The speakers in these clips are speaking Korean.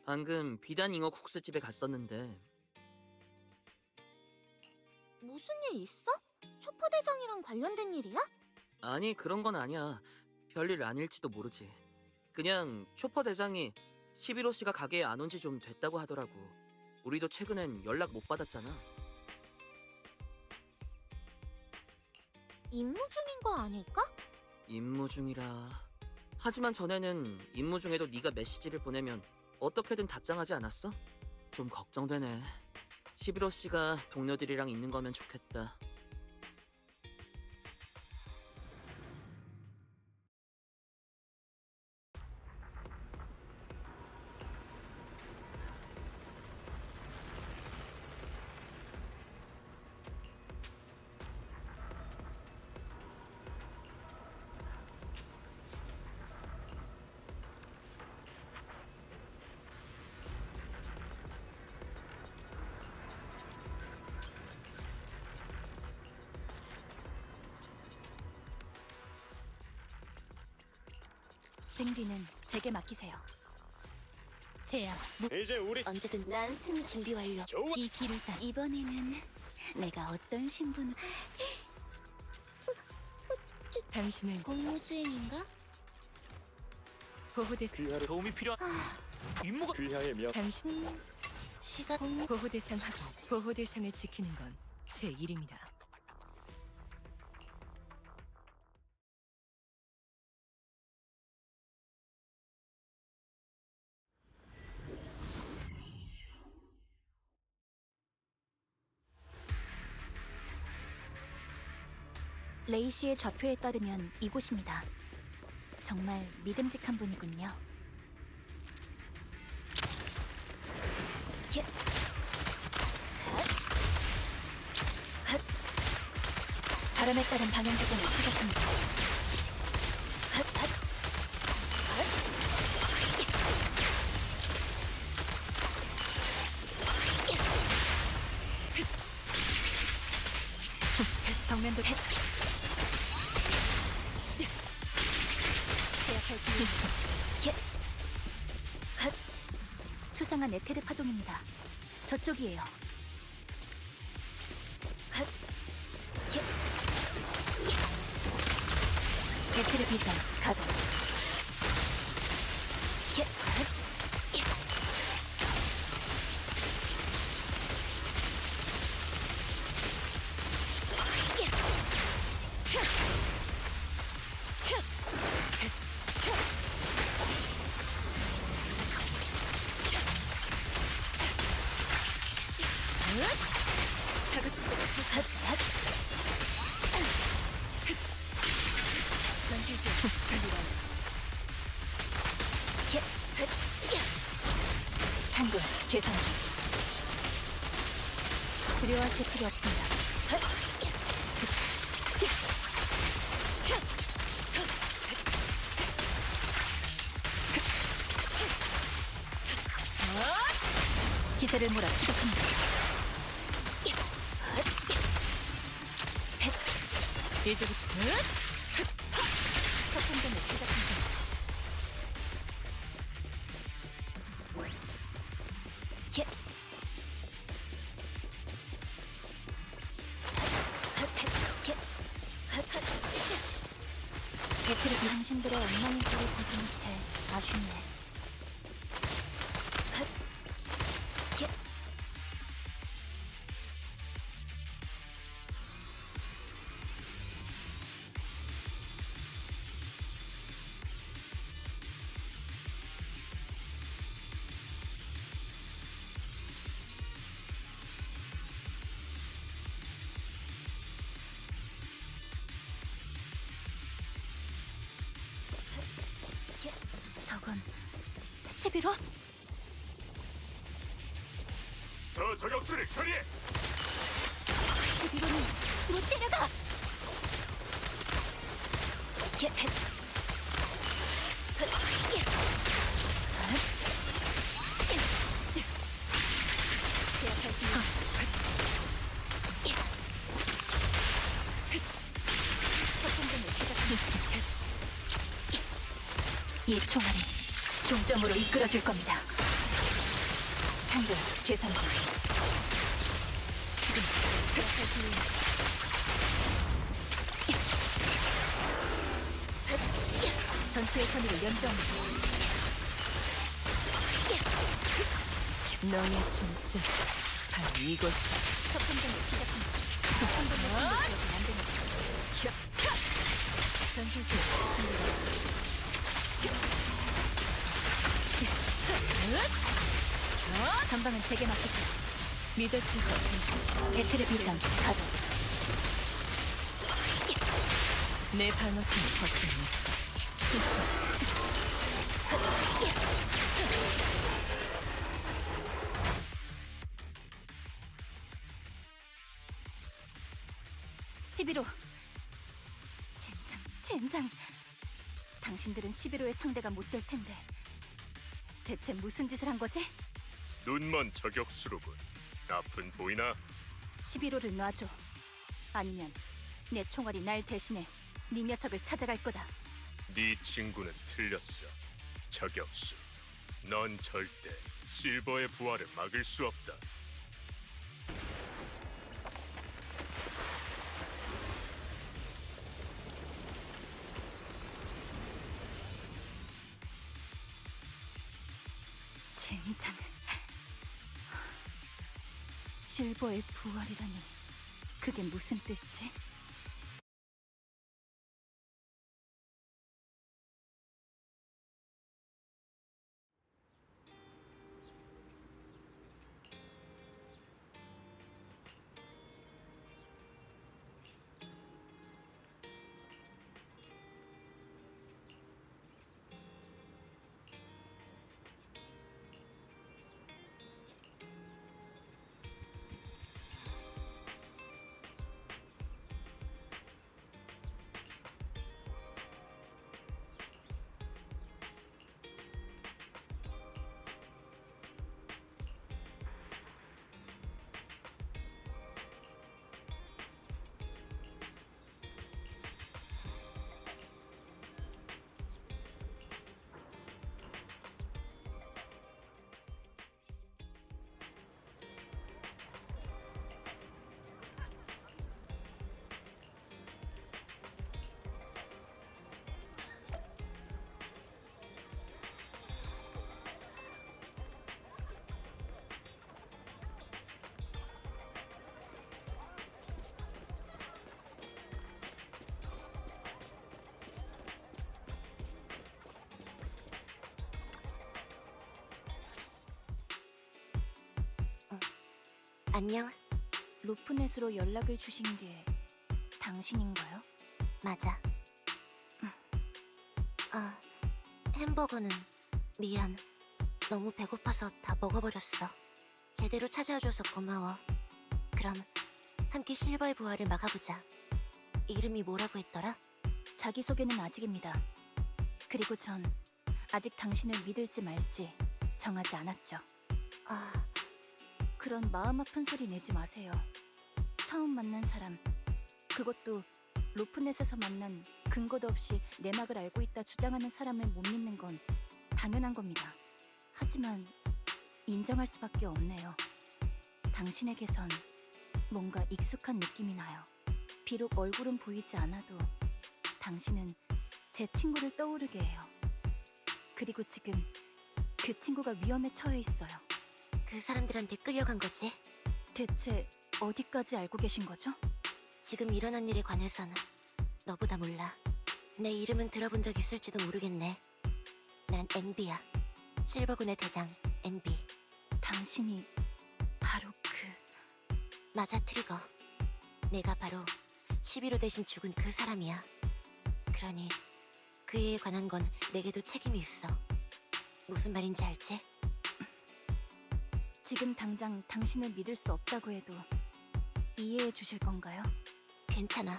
방금 비단 잉어 국수집에 갔었는데 무슨 일 있어? 초포대장이랑 관련된 일이야? 아니 그런 건 아니야. 별일 아닐지도 모르지. 그냥 초퍼 대장이 11호 씨가 가게에 안 온 지 좀 됐다고 하더라고. 우리도 최근엔 연락 못 받았잖아. 임무 중인 거 아닐까? 임무 중이라. 하지만 전에는 임무 중에도 네가 메시지를 보내면 어떻게든 답장하지 않았어? 좀 걱정되네. 11호 씨가 동료들이랑 있는 거면 좋겠다. 등뒤는 제게 맡기세요. 제야, 이제 우리 언제든 난 생 준비 완료. 좋아. 이 길을 따. 이번에는 내가 어떤 신분으로? 당신은 공무수행인가? 보호대상. 귀하를 도움이 필요한 임무가 귀하의 명 당신 시가 공무... 보호대상 확인. 보호대상을 지키는 건 제 일입니다. 레이 씨의 좌표에 따르면 이곳입니다. 정말 믿음직한 분이군요. 예. 헛. 바람에 따른 방향 조정을 시작합니다. 헛, 헛. 정면도 헷. 예. 헛. 수상한 에테르 파동입니다. 저쪽이에요. 헛. 예. 에테르 비전 가동. 예. 헛. 예. 한군 계산. 두려워하실 필요 없습니다. 기세를 몰아 시작합니다. 이제부터 첫 공격을 시작합니다. 예. 배틀이 당신들의 엉망인 길을 보지 못해 아쉽네. 예. 저건 11호? 저 저격수를 처리해. 11호는 못 데려가! 예. 이 총알이 종점으로 이끌어줄 겁니다. 한글 계산 중. 지금 전투의 선의를 연주합니다. 너의 존재 바로 이것이. 첫 판정을 시작합니다. 한 번의 승부를 안 됩니다. 전술 중 전방은 제게 맡기세요. 믿어주실 수 없습니다. 배틀의 비전 가동. 내 방어선을 벗지 못해. 11호. 젠장. 당신들은 11호의 상대가 못 될 텐데 대체 무슨 짓을 한 거지? 눈먼 저격수로군. 나쁜 보이나? 11호를 놔줘. 아니면 내 총알이 날 대신해 네 녀석을 찾아갈 거다. 네 친구는 틀렸어. 저격수. 넌 절대 실버의 부활을 막을 수 없다. 젠장. 실버의 부활이라니 그게 무슨 뜻이지? 안녕. 로프넷으로 연락을 주신 게 당신인가요? 맞아. 아, 햄버거는 미안. 너무 배고파서 다 먹어버렸어. 제대로 찾아와줘서 고마워. 그럼 함께 실버의 부활을 막아보자. 이름이 뭐라고 했더라? 자기소개는 아직입니다. 그리고 전 아직 당신을 믿을지 말지 정하지 않았죠. 아, 그런 마음 아픈 소리 내지 마세요. 처음 만난 사람, 그것도 로프넷에서 만난 근거도 없이 내막을 알고 있다 주장하는 사람을 못 믿는 건 당연한 겁니다. 하지만 인정할 수밖에 없네요. 당신에게선 뭔가 익숙한 느낌이 나요. 비록 얼굴은 보이지 않아도 당신은 제 친구를 떠오르게 해요. 그리고 지금 그 친구가 위험에 처해 있어요. 그 사람들한테 끌려간 거지? 대체 어디까지 알고 계신 거죠? 지금 일어난 일에 관해서는 너보다 몰라. 내 이름은 들어본 적 있을지도 모르겠네. 난 NB야. 실버군의 대장 NB. 당신이 바로 맞아, 트리거. 내가 바로 11호 대신 죽은 그 사람이야. 그러니 그 애에 관한 건 내게도 책임이 있어. 무슨 말인지 알지? 지금 당장 당신을 믿을 수 없다고 해도 이해해 주실 건가요? 괜찮아.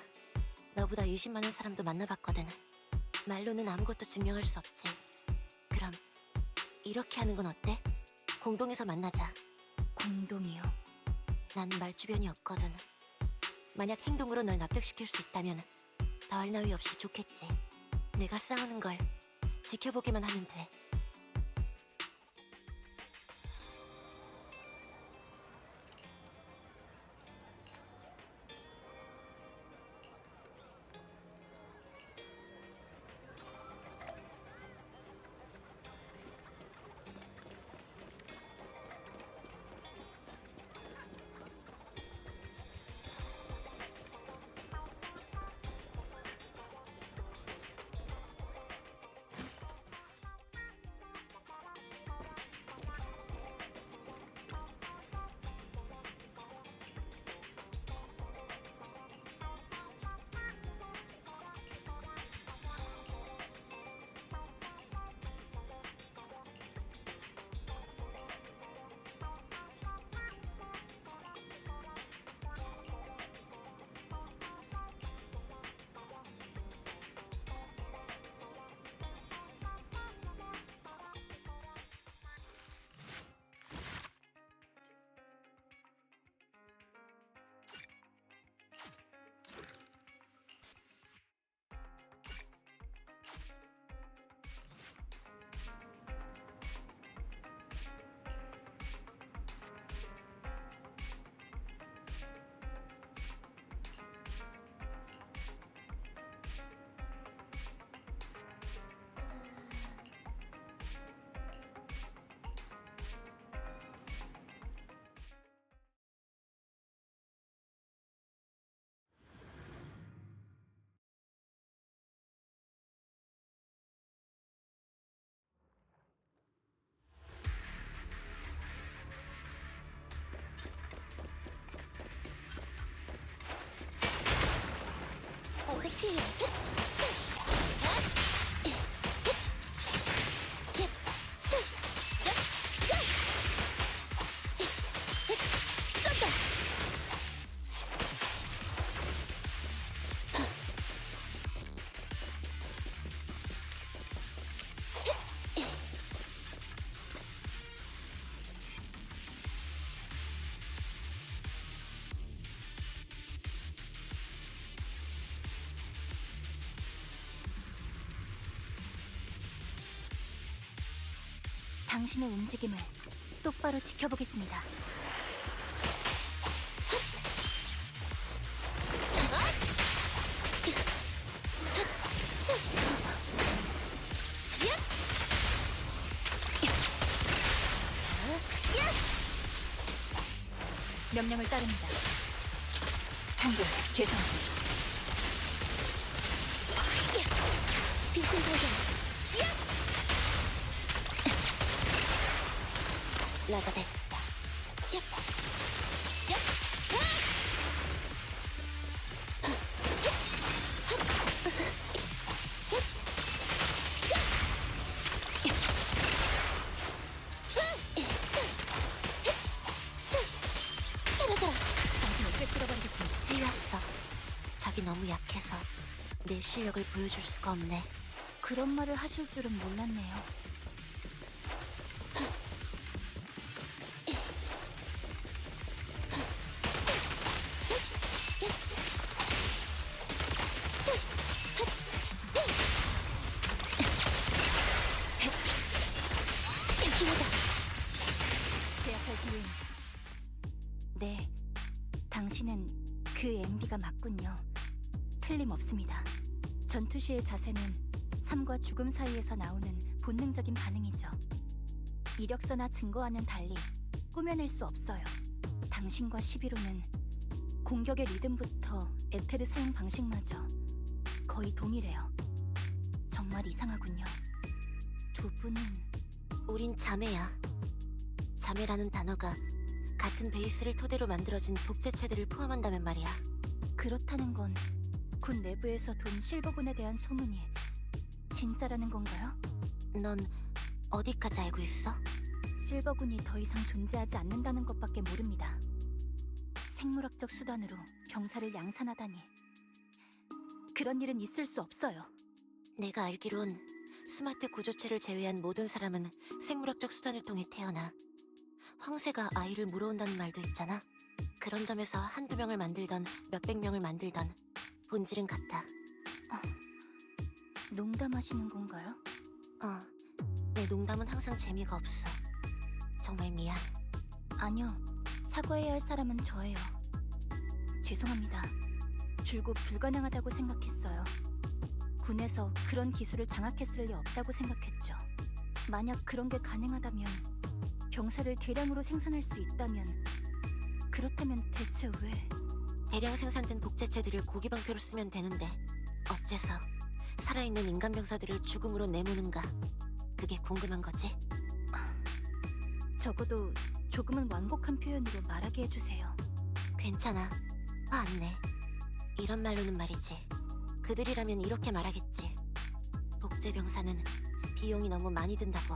너보다 의심 많은 사람도 만나봤거든. 말로는 아무것도 증명할 수 없지. 그럼 이렇게 하는 건 어때? 공동에서 만나자. 공동이요. 난 말주변이 없거든. 만약 행동으로 널 납득시킬 수 있다면 더할 나위 없이 좋겠지. 내가 싸우는 걸 지켜보기만 하면 돼. 계속 필요해. 쏜다. 당신의 움직임을 똑바로 지켜보겠습니다. 명령을 따릅니다. 한결 개선. 빈틈 발견. 라자댓. 사라져라. 당신을 꿰뚫어버리겠습니다. 틀렸어. 자기 너무 약해서 내 실력을 보여줄 수가 없네. 그런 말을 하실 줄은 몰랐네요. 기회다. 제압할 기회는. 네, 당신은 그 MB가 맞군요. 틀림없습니다. 전투 시의 자세는 삶과 죽음 사이에서 나오는 본능적인 반응이죠. 이력서나 증거와는 달리 꾸며낼 수 없어요. 당신과 11호는 공격의 리듬부터 에테르 사용 방식마저 거의 동일해요. 정말 이상하군요. 두 분은 우린 자매야. 자매라는 단어가 같은 베이스를 토대로 만들어진 복제체들을 포함한다면 말이야. 그렇다는 건 군 내부에서 돈 실버군에 대한 소문이 진짜라는 건가요? 넌 어디까지 알고 있어? 실버군이 더 이상 존재하지 않는다는 것밖에 모릅니다. 생물학적 수단으로 병사를 양산하다니. 그런 일은 있을 수 없어요. 내가 알기론 스마트 구조체를 제외한 모든 사람은 생물학적 수단을 통해 태어나. 황새가 아이를 물어온다는 말도 있잖아. 그런 점에서 한두 명을 만들던 몇백 명을 만들던 본질은 같아. 농담하시는 건가요? 내 농담은 항상 재미가 없어. 정말 미안. 아니요, 사과해야 할 사람은 저예요. 죄송합니다. 줄곧 불가능하다고 생각했어요. 군에서 그런 기술을 장악했을 리 없다고 생각했죠. 만약 그런 게 가능하다면, 병사를 대량으로 생산할 수 있다면, 그렇다면 대체 왜... 대량 생산된 복제체들을 고기방패로 쓰면 되는데 어째서 살아있는 인간 병사들을 죽음으로 내모는가? 그게 궁금한 거지? 적어도 조금은 완곡한 표현으로 말하게 해주세요. 괜찮아. 화 안 내. 이런 말로는 말이지. 그들이라면 이렇게 말하겠지. 복제 병사는 비용이 너무 많이 든다고.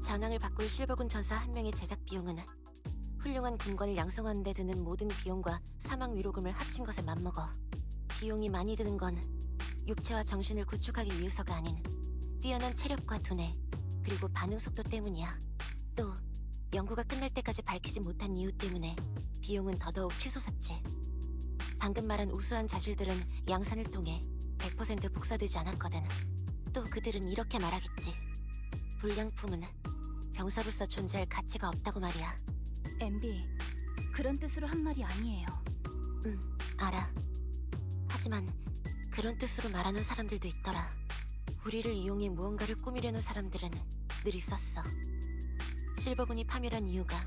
장항을 바꿀 실버군 전사 한 명의 제작 비용은 훌륭한 군관을 양성하는 데 드는 모든 비용과 사망 위로금을 합친 것에 맞먹어. 비용이 많이 드는 건 육체와 정신을 구축하기 위해서가 아닌 뛰어난 체력과 두뇌, 그리고 반응 속도 때문이야. 또 연구가 끝날 때까지 밝히지 못한 이유 때문에 비용은 더더욱 치솟았지. 방금 말한 우수한 자질들은 양산을 통해 100% 복사되지 않았거든. 또 그들은 이렇게 말하겠지. 불량품은 병사로서 존재할 가치가 없다고 말이야. MB, 그런 뜻으로 한 말이 아니에요. 알아. 하지만 그런 뜻으로 말하는 사람들도 있더라. 우리를 이용해 무언가를 꾸미려는 사람들은 늘 있었어. 실버군이 파멸한 이유가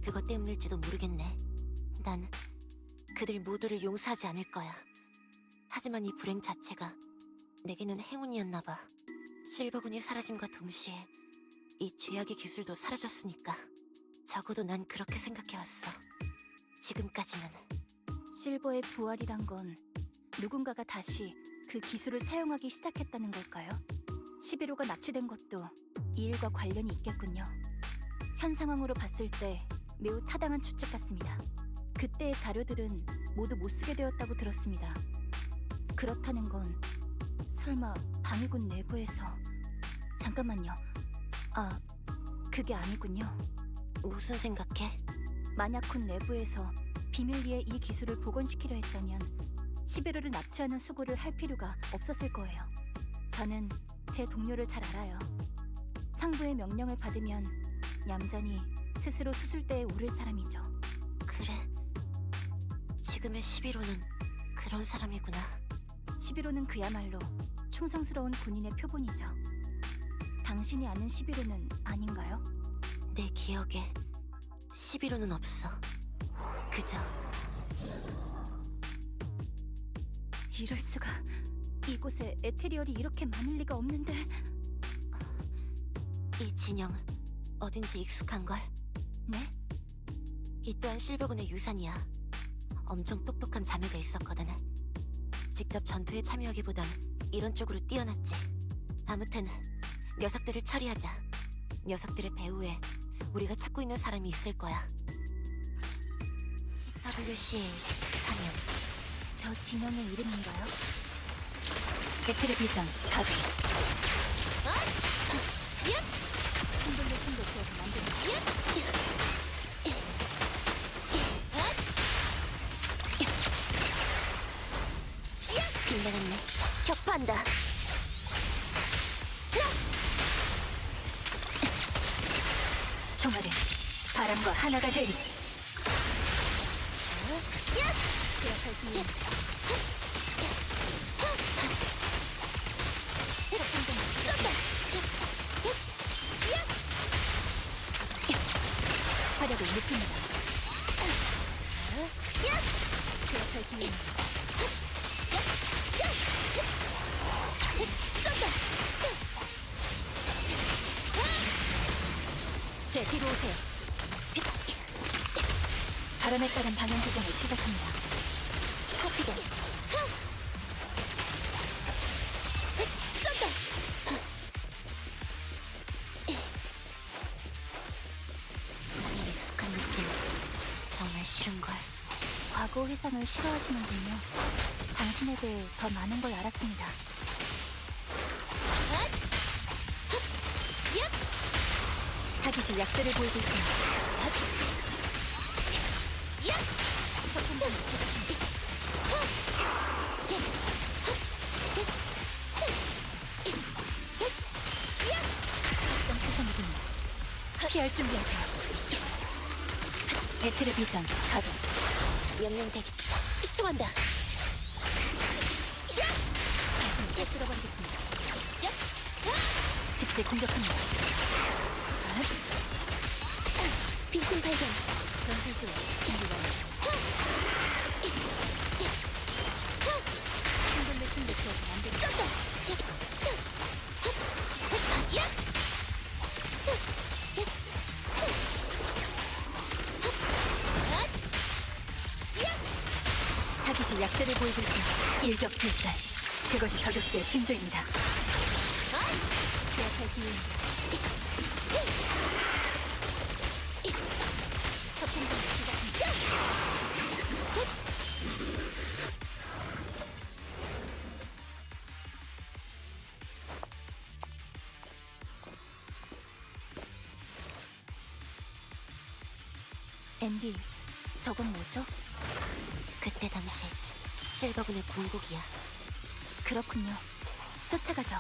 그것 때문일지도 모르겠네. 난 그들 모두를 용서하지 않을 거야. 하지만 이 불행 자체가 내게는 행운이었나 봐. 실버군이 사라짐과 동시에 이 죄악의 기술도 사라졌으니까. 적어도 난 그렇게 생각해왔어. 지금까지는. 실버의 부활이란 건 누군가가 다시 그 기술을 사용하기 시작했다는 걸까요? 11호가 납치된 것도 이 일과 관련이 있겠군요. 현 상황으로 봤을 때 매우 타당한 추측 같습니다. 그때의 자료들은 모두 못 쓰게 되었다고 들었습니다. 그렇다는 건 설마 방위군 내부에서... 잠깐만요. 그게 아니군요. 무슨 생각해? 만약 군 내부에서 비밀리에 이 기술을 복원시키려 했다면 11호를 납치하는 수고를 할 필요가 없었을 거예요. 저는 제 동료를 잘 알아요. 상부의 명령을 받으면 얌전히 스스로 수술대에 오를 사람이죠. 그래. 지금의 11호는 그런 사람이구나. 11호는 그야말로 충성스러운 군인의 표본이죠. 당신이 아는 11호는 아닌가요? 내 기억에 11호는 없어. 그저 이럴 수가. 이곳에 에테리얼이 이렇게 많을 리가 없는데. 이 진영 어딘지 익숙한걸? 네? 이 또한 실버군의 유산이야. 엄청 똑똑한 자매가 있었거든. 직접 전투에 참여하기보단 이런 쪽으로 뛰어났지. 아무튼 녀석들을 처리하자. 녀석들의 배후에 우리가 찾고 있는 사람이 있을 거야. WCA 사명. 저 진영의 이름인가요? 에테르비전 가비. 신분을 신고해서 만든 빗나갔네. 격파한다. 총알은 바람과 하나가 되리. 제압할 기회. 화력을 높입니다. 제압할 기회. 제 뒤로 오세요. 바람에 따른 방향 조정을 시작합니다. 커피가 익숙한 느낌. 정말 싫은걸. 과거 회상을 싫어하시는군요. 당신에 대해 더 많은 걸 알았습니다. 타깃이 약세를 보이고 있습니다. 협동전을 시작합니다. 특정 투성이군요. 피할 준비하세요. 에테르 비전 가동. 명령 대기 중. 집중한다. 당신을 깨뜨려버리겠습니다. 즉시 공격합니다. 빈틈 발견. 전술 지원 준비 완료. 충분히 승리치어서 안 됩니다. 타깃이 약세를 보이고 있습니다. 일격필살. 그것이 저격수의 신조입니다. 제압할 기회입니다. 협동전을 시작합니다. 앤디, 저건 뭐죠? 그때 당시 실버군의 군국이야. 그렇군요. 쫓아가죠.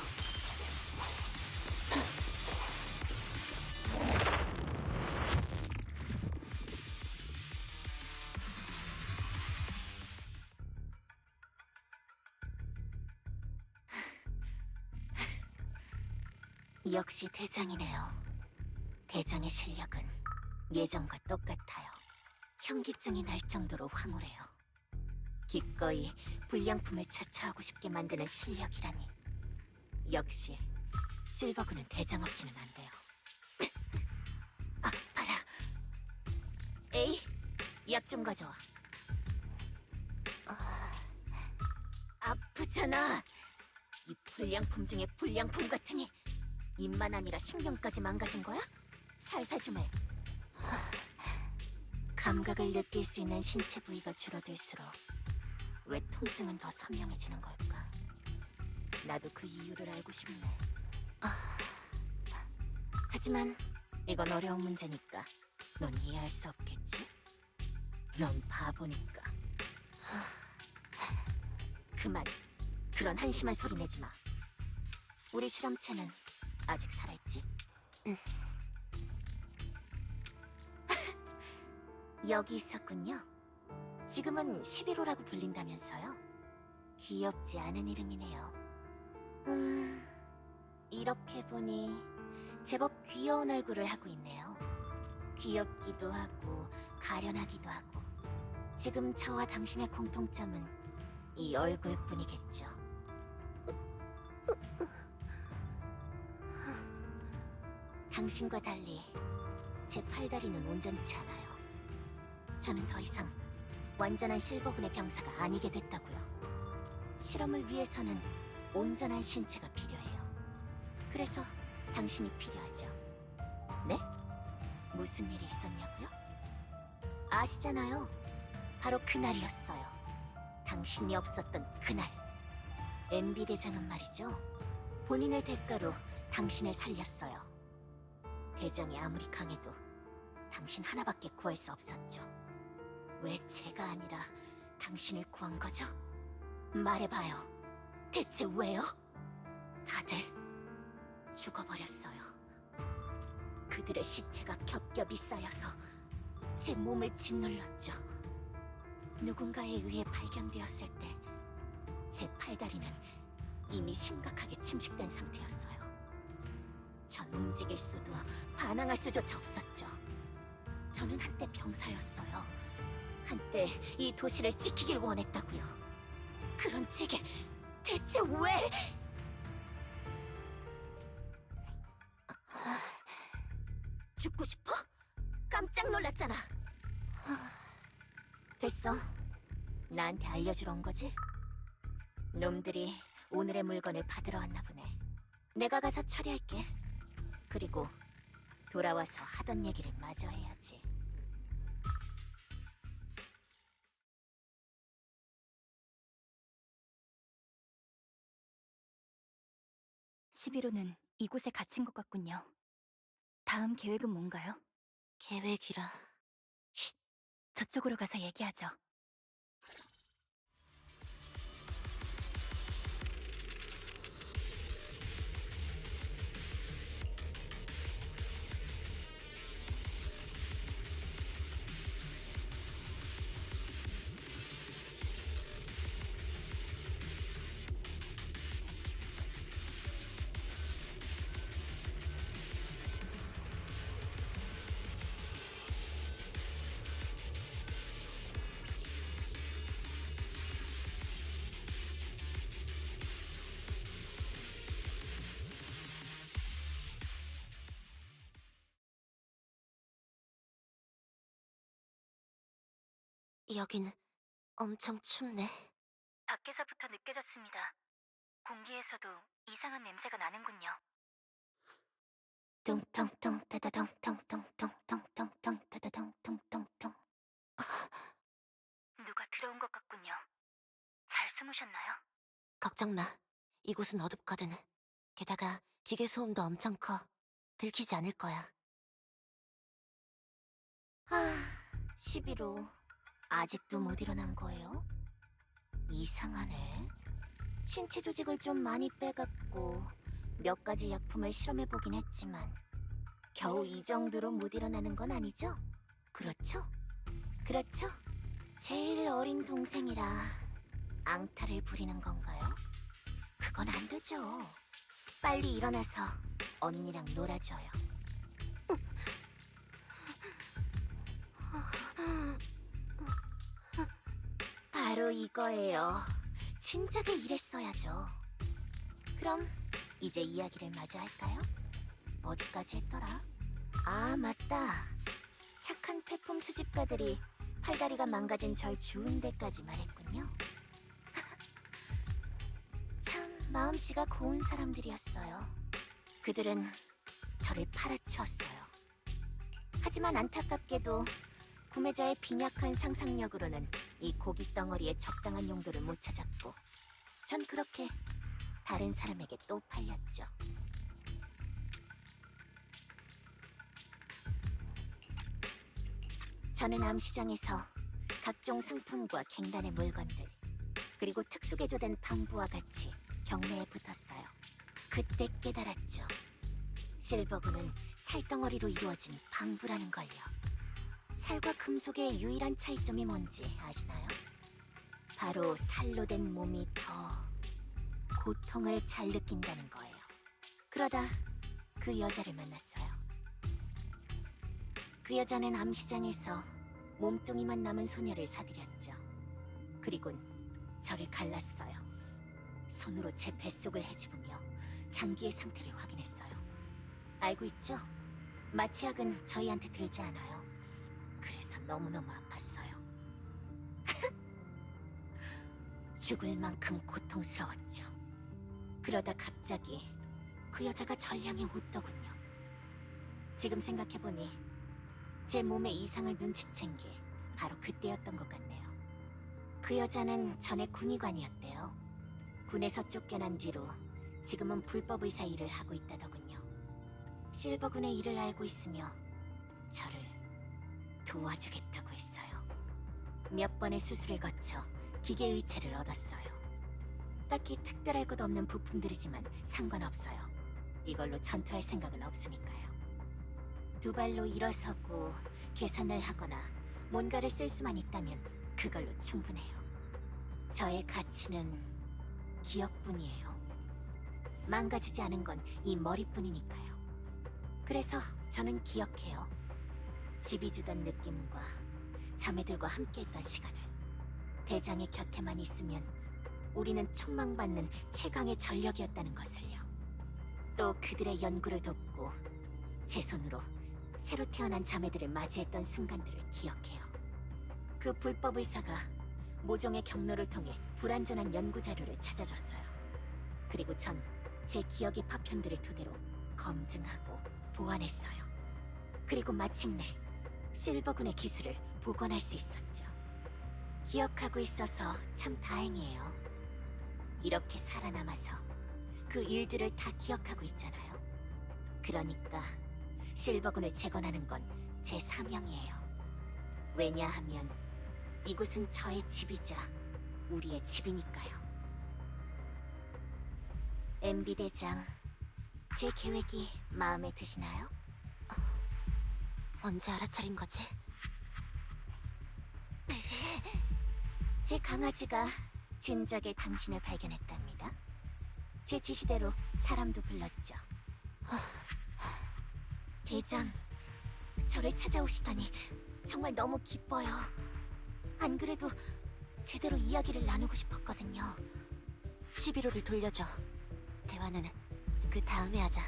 역시 대장이네요. 대장의 실력은 예전과 똑같아요. 현기증이 날 정도로 황홀해요. 기꺼이 불량품을 차차하고 싶게 만드는 실력이라니. 역시 실버군은 대장 없이는 안 돼요. 아파라. 에이, 약 좀 가져와. 아프. 아프잖아. 이 불량품 중에 불량품 같으니 입만 아니라 신경까지 망가진 거야? 살살 좀 해. 감각을 느낄 수 있는 신체 부위가 줄어들수록 왜 통증은 더 선명해지는 걸까? 나도 그 이유를 알고 싶네. 하지만 이건 어려운 문제니까 넌 이해할 수 없겠지? 넌 바보니까. 그만. 그런 한심한 소리 내지 마. 우리 실험체는 아직 살아있지? 여기 있었군요. 지금은 11호라고 불린다면서요? 귀엽지 않은 이름이네요. 이렇게 보니 제법 귀여운 얼굴을 하고 있네요. 귀엽기도 하고 가련하기도 하고. 지금 저와 당신의 공통점은 이 얼굴뿐이겠죠. 당신과 달리 제 팔다리는 온전치 않아요. 저는 더 이상 완전한 실버군의 병사가 아니게 됐다고요. 실험을 위해서는 온전한 신체가 필요해요. 그래서 당신이 필요하죠. 네? 무슨 일이 있었냐고요? 아시잖아요. 바로 그날이었어요. 당신이 없었던 그날. MB 대장은 말이죠. 본인을 대가로 당신을 살렸어요. 대장이 아무리 강해도 당신 하나밖에 구할 수 없었죠. 왜 제가 아니라 당신을 구한 거죠? 말해봐요. 대체 왜요? 다들 죽어버렸어요. 그들의 시체가 겹겹이 쌓여서 제 몸을 짓눌렀죠. 누군가에 의해 발견되었을 때 제 팔다리는 이미 심각하게 침식된 상태였어요. 전 움직일 수도 반항할 수조차 없었죠. 저는 한때 병사였어요. 한때 이 도시를 지키길 원했다고요. 그런 제게 대체 왜... 죽고 싶어? 깜짝 놀랐잖아. 됐어. 나한테 알려주러 온 거지? 놈들이 오늘의 물건을 받으러 왔나 보네. 내가 가서 처리할게. 그리고 돌아와서 하던 얘기를 마저 해야지. 11호는 이곳에 갇힌 것 같군요. 다음 계획은 뭔가요? 계획이라... 저쪽으로 가서 얘기하죠. 여긴 엄청 춥네. 밖에서부터 느껴졌습니다. 공기에서도 이상한 냄새가 나는군요. 뚱뚱뚱 따다덩 뚱뚱뚱뚱뚱뚱 따다덩 뚱뚱뚱. 누가 들어온 것 같군요. 잘 숨으셨나요? 걱정 마. 이곳은 어둡거든. 게다가 기계 소음도 엄청 커. 들키지 않을 거야. 11호. 아직도 못 일어난 거예요? 이상하네. 신체 조직을 좀 많이 빼갖고 몇 가지 약품을 실험해보긴 했지만 겨우 이 정도로 못 일어나는 건 아니죠? 그렇죠? 그렇죠? 제일 어린 동생이라 앙탈을 부리는 건가요? 그건 안 되죠. 빨리 일어나서 언니랑 놀아줘요. 바로 이거예요. 진작에 이랬어야죠. 그럼 이제 이야기를 마저 할까요? 어디까지 했더라? 아, 맞다. 착한 폐품 수집가들이 팔다리가 망가진 절 주운 데까지 말했군요. 마음씨가 고운 사람들이었어요. 그들은 저를 팔아치웠어요. 하지만 안타깝게도 구매자의 빈약한 상상력으로는 이 고깃 덩어리의 적당한 용도를 못 찾았고, 전 그렇게 다른 사람에게 또 팔렸죠. 저는 암시장에서 각종 상품과 갱단의 물건들, 그리고 특수개조된 방부와 같이 경매에 붙었어요. 그때 깨달았죠. 실버군은 살덩어리로 이루어진 방부라는 걸요. 살과 금속의 유일한 차이점이 뭔지 아시나요? 바로 살로 된 몸이 더 고통을 잘 느낀다는 거예요. 그러다 그 여자를 만났어요. 그 여자는 암시장에서 몸뚱이만 남은 소녀를 사들였죠. 그리곤 저를 갈랐어요. 손으로 제 뱃속을 헤집으며 장기의 상태를 확인했어요. 알고 있죠? 마취약은 저희한테 들지 않아요. 그래서 너무너무 아팠어요. 죽을 만큼 고통스러웠죠. 그러다 갑자기 그 여자가 절 향해 웃더군요. 지금 생각해보니 제 몸의 이상을 눈치챈 게 바로 그때였던 것 같네요. 그 여자는 전에 군의관이었대요. 군에서 쫓겨난 뒤로 지금은 불법 의사 일을 하고 있다더군요. 실버군의 일을 알고 있으며 저를 도와주겠다고 했어요. 몇 번의 수술을 거쳐 기계의체를 얻었어요. 딱히 특별할 것 없는 부품들이지만 상관없어요. 이걸로 전투할 생각은 없으니까요. 두 발로 일어서고 계산을 하거나 뭔가를 쓸 수만 있다면 그걸로 충분해요. 저의 가치는 기억뿐이에요. 망가지지 않은 건 이 머리뿐이니까요. 그래서 저는 기억해요. 집이 주던 느낌과 자매들과 함께했던 시간을. 대장의 곁에만 있으면 우리는 촉망받는 최강의 전력이었다는 것을요. 또 그들의 연구를 돕고 제 손으로 새로 태어난 자매들을 맞이했던 순간들을 기억해요. 그 불법 의사가 모종의 경로를 통해 불완전한 연구 자료를 찾아줬어요. 그리고 전 제 기억의 파편들을 토대로 검증하고 보완했어요. 그리고 마침내 실버군의 기술을 복원할 수 있었죠. 기억하고 있어서 참 다행이에요. 이렇게 살아남아서 그 일들을 다 기억하고 있잖아요. 그러니까 실버군을 재건하는 건 제 사명이에요. 왜냐하면 이곳은 저의 집이자 우리의 집이니까요. MB 대장, 제 계획이 마음에 드시나요? 언제 알아차린 거지? 제 강아지가 진작에 당신을 발견했답니다. 제 지시대로 사람도 불렀죠. 대장, 저를 찾아오시다니 정말 너무 기뻐요. 안 그래도 제대로 이야기를 나누고 싶었거든요. 11호를 돌려줘. 대화는 그 다음에 하자.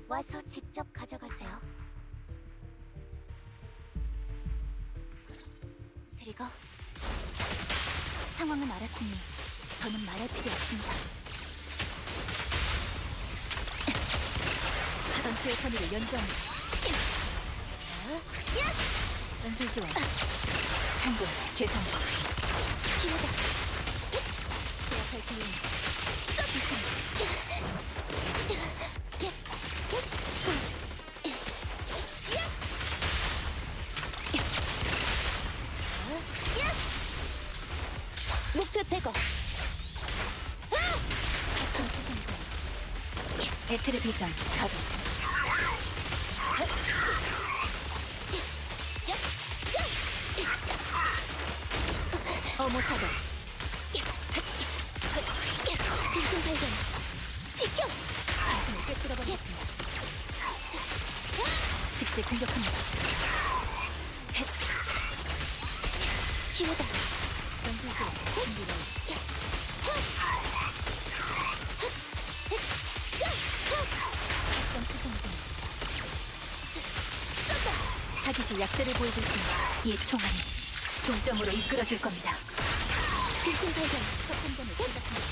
와서 직접 가져가세요. 트리거, 상황은 알았으니 더는 말할 필요 없습니다. 전투의 선의를 연주합니다. 연술 지원. 항공 계산. 기회다. 제압할 기회는 목표 제거. 배틀의 비전 가동. 어모 사격. 빈틈 발견. 비켜. 당신을 꿰뚫어버리겠습니다. 즉시 공격합니다. 기회다. 전술 지원 준비 완료. 작전 수송중. 타깃이 약세를 보이고 있습니다. 이 총알이 종점으로 이끌어질 겁니다. 빈틈 발견. 첫 판단을 시작합니다.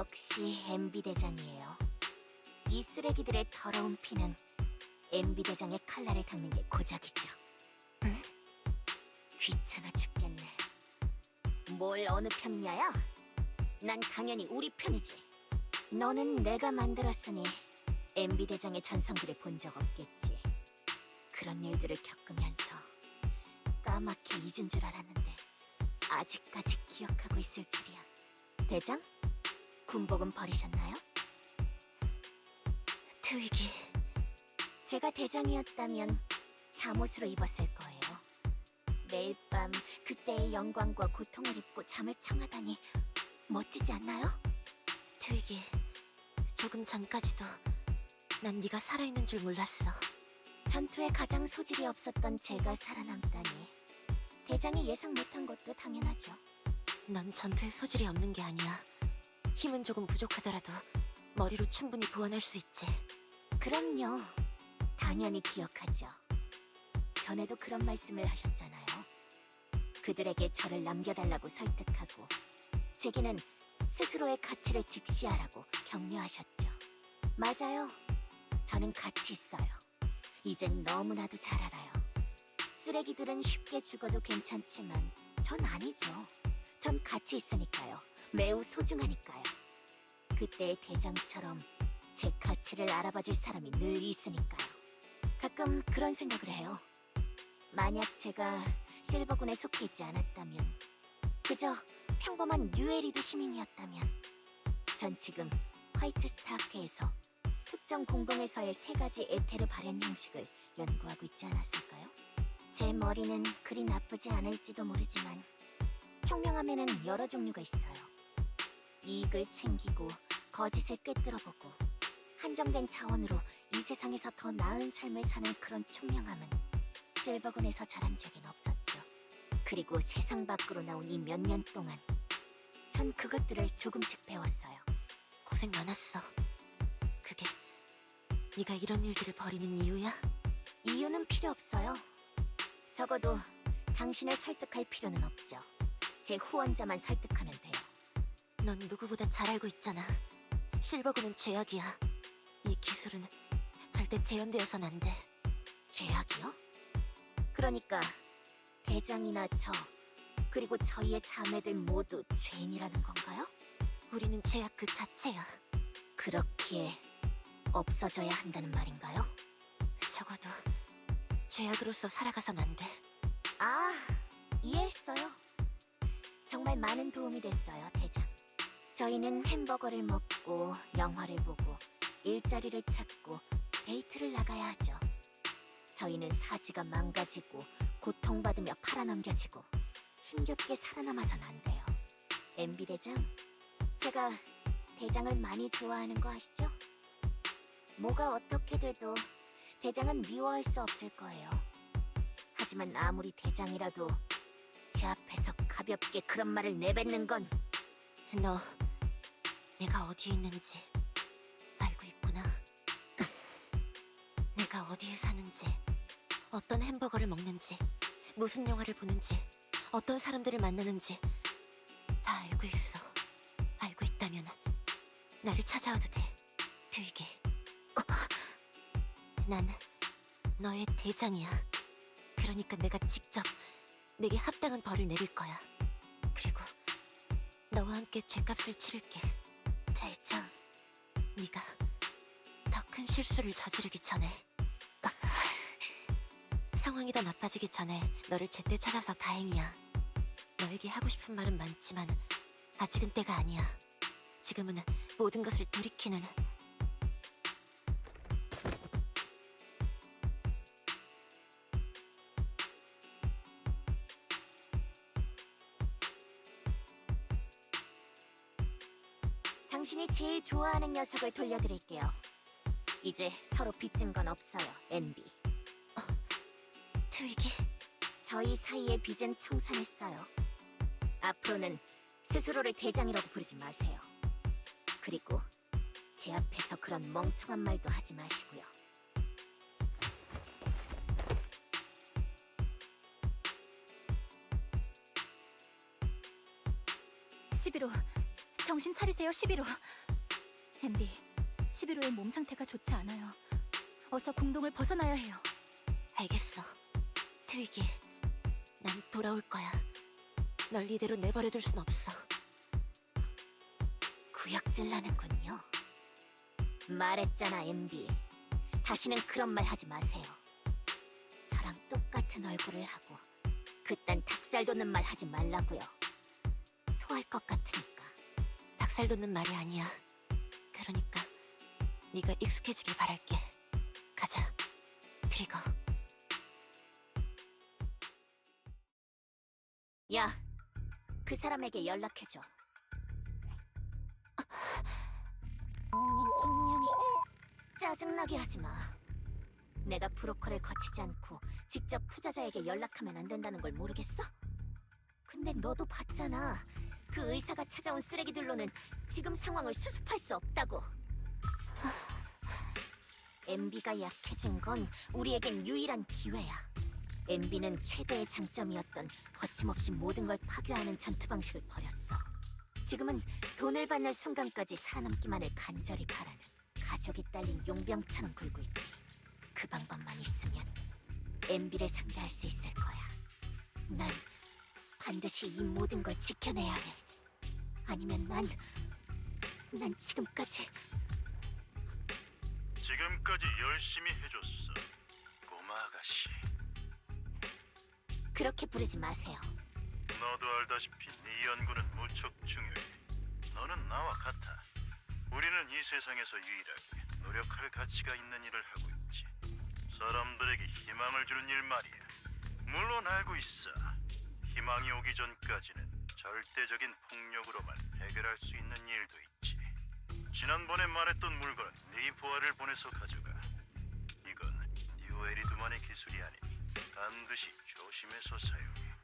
역시 MB 대장이에요. 이 쓰레기들의 더러운 피는 MB 대장의 칼날을 닦는 게 고작이죠. 응? 귀찮아 죽겠네. 뭘 어느 편이냐야? 난 당연히 우리 편이지. 너는 내가 만들었으니 MB 대장의 전성기를 본 적 없겠지. 그런 일들을 겪으면서 까맣게 잊은 줄 알았는데 아직까지 기억하고 있을 줄이야. 대장? 군복은 버리셨나요? 트위기, 제가 대장이었다면 잠옷으로 입었을 거예요. 매일 밤 그때의 영광과 고통을 입고 잠을 청하다니 멋지지 않나요? 트위기, 조금 전까지도 난 네가 살아있는 줄 몰랐어. 전투에 가장 소질이 없었던 제가 살아남다니 대장이 예상 못한 것도 당연하죠. 넌 전투에 소질이 없는 게 아니야. 힘은 조금 부족하더라도 머리로 충분히 보완할 수 있지. 그럼요. 당연히 기억하죠. 전에도 그런 말씀을 하셨잖아요. 그들에게 저를 남겨달라고 설득하고 제게는 스스로의 가치를 직시하라고 격려하셨죠. 맞아요. 저는 가치 있어요. 이젠 너무나도 잘 알아요. 쓰레기들은 쉽게 죽어도 괜찮지만 전 아니죠. 전 가치 있으니까요. 매우 소중하니까요. 그때의 대장처럼 제 가치를 알아봐줄 사람이 늘 있으니까요. 가끔 그런 생각을 해요. 만약 제가 실버군에 속해 있지 않았다면, 그저 평범한 뉴에리드 시민이었다면 전 지금 화이트 스타크에서 특정 공공에서의 3가지 에테르 발현 형식을 연구하고 있지 않았을까요? 제 머리는 그리 나쁘지 않을지도 모르지만 총명함에는 여러 종류가 있어요. 이익을 챙기고 거짓을 꿰뚫어보고 한정된 차원으로 이 세상에서 더 나은 삶을 사는 그런 총명함은 실버군에서 자란 적은 없었죠. 그리고 세상 밖으로 나온 이 몇 년 동안 전 그것들을 조금씩 배웠어요. 고생 많았어. 그게 네가 이런 일들을 벌이는 이유야? 이유는 필요 없어요. 적어도 당신을 설득할 필요는 없죠. 제 후원자만 설득하면 돼요. 넌 누구보다 잘 알고 있잖아. 실버군은 죄악이야. 이 기술은 절대 재현되어선 안 돼. 죄악이요? 그러니까 대장이나 저, 그리고 저희의 자매들 모두 죄인이라는 건가요? 우리는 죄악 그 자체야. 그렇기에 없어져야 한다는 말인가요? 적어도 죄악으로서 살아가선 안 돼. 아, 이해했어요. 정말 많은 도움이 됐어요, 대장. 저희는 햄버거를 먹고 영화를 보고 일자리를 찾고 데이트를 나가야 하죠. 저희는 사지가 망가지고 고통받으며 팔아넘겨지고 힘겹게 살아남아선 안 돼요. MB 대장, 제가 대장을 많이 좋아하는 거 아시죠? 뭐가 어떻게 돼도 대장은 미워할 수 없을 거예요. 하지만 아무리 대장이라도 제 앞에서 가볍게 그런 말을 내뱉는 건 너 내가 어디에 있는지 알고 있구나. 내가 어디에 사는지, 어떤 햄버거를 먹는지, 무슨 영화를 보는지, 어떤 사람들을 만나는지 다 알고 있어. 알고 있다면 나를 찾아와도 돼, 트위기. 난 너의 대장이야. 그러니까 내가 직접 내게 합당한 벌을 내릴 거야. 그리고 너와 함께 죗값을 치를게. 대장, 네가 더 큰 실수를 저지르기 전에. 상황이 더 나빠지기 전에 너를 제때 찾아서 다행이야. 너에게 하고 싶은 말은 많지만 아직은 때가 아니야. 지금은 모든 것을 돌이키는. 당신이 제일 좋아하는 녀석을 돌려드릴게요. 이제 서로 빚진 건 없어요, NB. 트위기, 저희 사이의 빚은 청산했어요. 앞으로는 스스로를 대장이라고 부르지 마세요. 그리고 제 앞에서 그런 멍청한 말도 하지 마시고요. 11호, 정신 차리세요, 11호. 엠비, 11호의 몸 상태가 좋지 않아요. 어서 공동을 벗어나야 해요. 알겠어. 트위기, 난 돌아올 거야. 널 이대로 내버려둘 순 없어. 구역질 나는군요. 말했잖아, 엠비. 다시는 그런 말 하지 마세요. 저랑 똑같은 얼굴을 하고 그딴 닭살 돋는 말 하지 말라고요. 토할 것 같으니까. 닭살 돋는 말이 아니야. 그러니까 네가 익숙해지길 바랄게. 가자, 트리거. 야, 그 사람에게 연락해줘. 미친년이 짜증나게 하지 마. 내가 브로커를 거치지 않고 직접 투자자에게 연락하면 안 된다는 걸 모르겠어? 근데 너도 봤잖아. 그 의사가 찾아온 쓰레기들로는 지금 상황을 수습할 수 없다고. MB가 약해진 건 우리에겐 유일한 기회야. MB는 최대의 장점이었던 거침없이 모든 걸 파괴하는 전투 방식을 버렸어. 지금은 돈을 받는 순간까지 살아남기만을 간절히 바라는 가족이 딸린 용병처럼 굴고 있지. 그 방법만 있으면 MB를 상대할 수 있을 거야. 난 반드시 이 모든 걸 지켜내야 해. 아니면 난 지금까지 열심히 해줬어, 꼬마 아가씨. 그렇게 부르지 마세요. 너도 알다시피 네 연구는 무척 중요해. 너는 나와 같아. 우리는 이 세상에서 유일하게 노력할 가치가 있는 일을 하고 있지. 사람들에게 희망을 주는 일 말이야. 물론 알고 있어. 희망이 오기 전까지는 절대적인 폭력으로만 해결할 수 있는 일도 있지. 지난번에 말했던 물건은 네 부하를 보내서 가져가. 이건 뉴에리드만의 기술이 아니니 반드시 조심해서 사용해.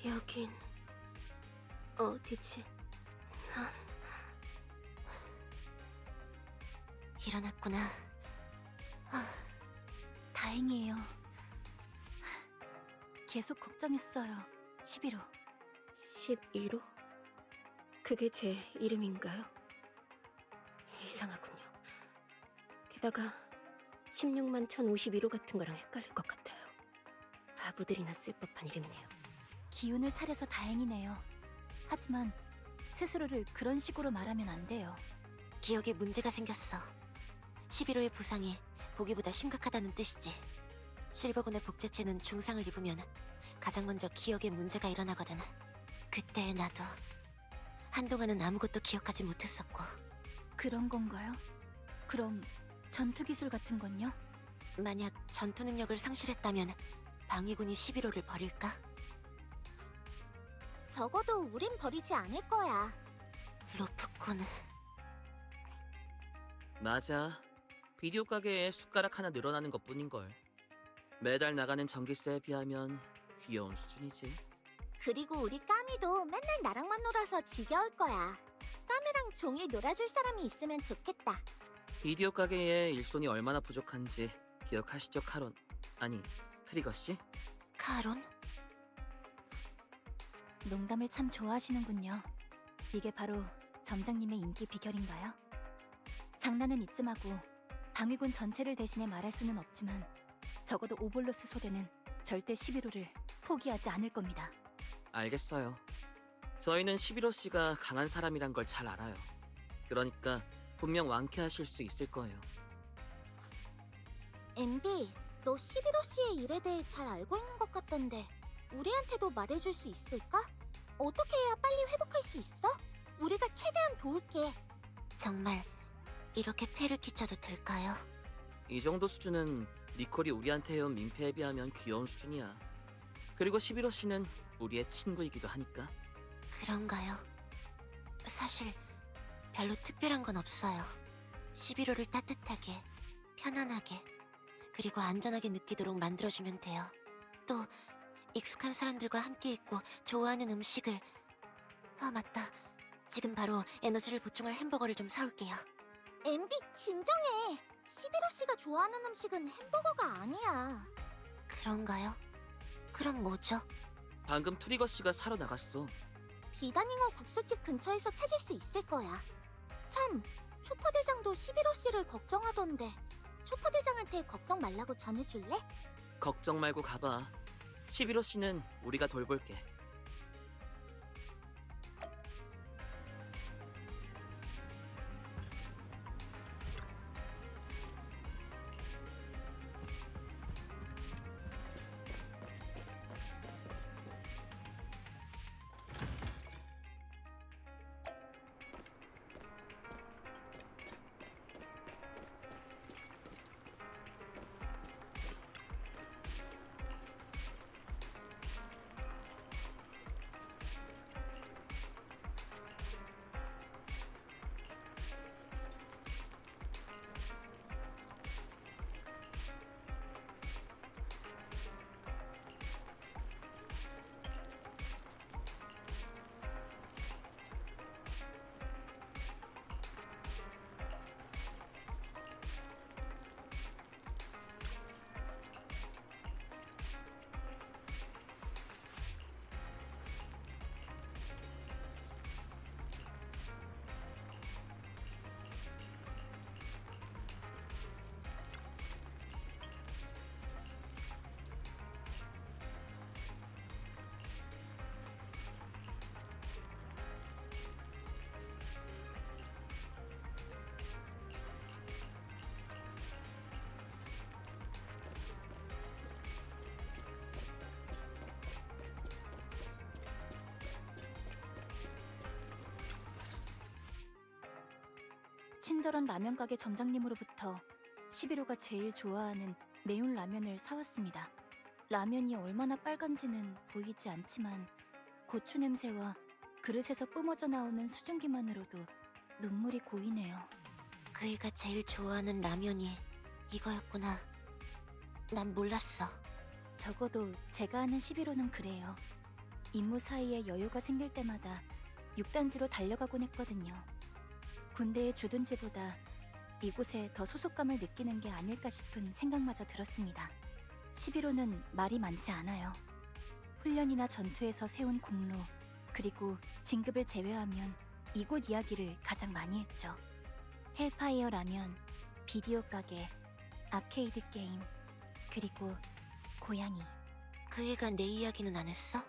여긴 어디지? 난 일어났구나. 다행이에요. 계속 걱정했어요, 11호. 11호? 그게 제 이름인가요? 이상하군요. 게다가 16만 1051호 같은 거랑 헷갈릴 것 같아요. 바보들이나 쓸 법한 이름이네요. 기운을 차려서 다행이네요. 하지만 스스로를 그런 식으로 말하면 안 돼요. 기억에 문제가 생겼어. 11호의 부상이 보기보다 심각하다는 뜻이지. 실버군의 복제체는 중상을 입으면 가장 먼저 기억에 문제가 일어나거든. 그때의 나도 한동안은 아무것도 기억하지 못했었고. 그런 건가요? 그럼 전투 기술 같은 건요? 만약 전투 능력을 상실했다면 방위군이 11호를 버릴까? 적어도 우린 버리지 않을 거야. 로프군. 맞아. 비디오 가게에 숟가락 하나 늘어나는 것뿐인걸. 매달 나가는 전기세에 비하면 귀여운 수준이지. 그리고 우리 까미도 맨날 나랑만 놀아서 지겨울 거야. 까미랑 종일 놀아줄 사람이 있으면 좋겠다. 비디오 가게에 일손이 얼마나 부족한지 기억하시죠, 카론? 아니, 트리거 씨? 카론? 농담을 참 좋아하시는군요. 이게 바로 점장님의 인기 비결인가요? 장난은 이쯤하고 방위군 전체를 대신해 말할 수는 없지만 적어도 오볼로스 소대는 절대 11호를 포기하지 않을 겁니다. 알겠어요. 저희는 11호 씨가 강한 사람이란 걸 잘 알아요. 그러니까 분명 완쾌하실 수 있을 거예요. MB, 너 11호 씨의 일에 대해 잘 알고 있는 것 같던데 우리한테도 말해줄 수 있을까? 어떻게 해야 빨리 회복할 수 있어? 우리가 최대한 도울게. 정말 이렇게 폐를 끼쳐도 될까요? 이 정도 수준은 니콜이 우리한테 해온 민폐에 비하면 귀여운 수준이야. 그리고 11호 씨는 우리의 친구이기도 하니까. 그런가요? 사실 별로 특별한 건 없어요. 11호를 따뜻하게, 편안하게, 그리고 안전하게 느끼도록 만들어주면 돼요. 또 익숙한 사람들과 함께 있고 좋아하는 음식을... 아, 맞다. 지금 바로 에너지를 보충할 햄버거를 좀 사올게요. MB, 진정해. 11호 씨가 좋아하는 음식은 햄버거가 아니야. 그런가요? 그럼 뭐죠? 방금 트리거 씨가 사러 나갔어. 비단잉어 국수집 근처에서 찾을 수 있을 거야. 참, 초퍼대장도 11호 씨를 걱정하던데 초퍼대장한테 걱정 말라고 전해줄래? 걱정 말고 가봐. 11호 씨는 우리가 돌볼게. 친절한 라면 가게 점장님으로부터 11호가 제일 좋아하는 매운 라면을 사왔습니다. 라면이 얼마나 빨간지는 보이지 않지만 고추 냄새와 그릇에서 뿜어져 나오는 수증기만으로도 눈물이 고이네요. 그이가 제일 좋아하는 라면이 이거였구나. 난 몰랐어. 적어도 제가 아는 11호는 그래요. 임무 사이에 여유가 생길 때마다 6단지로 달려가곤 했거든요. 군대에 주둔지보다 이곳에 더 소속감을 느끼는 게 아닐까 싶은 생각마저 들었습니다. 11호는 말이 많지 않아요. 훈련이나 전투에서 세운 공로, 그리고 진급을 제외하면 이곳 이야기를 가장 많이 했죠. 헬파이어 라면, 비디오 가게, 아케이드 게임, 그리고 고양이. 그 애가 내 이야기는 안 했어?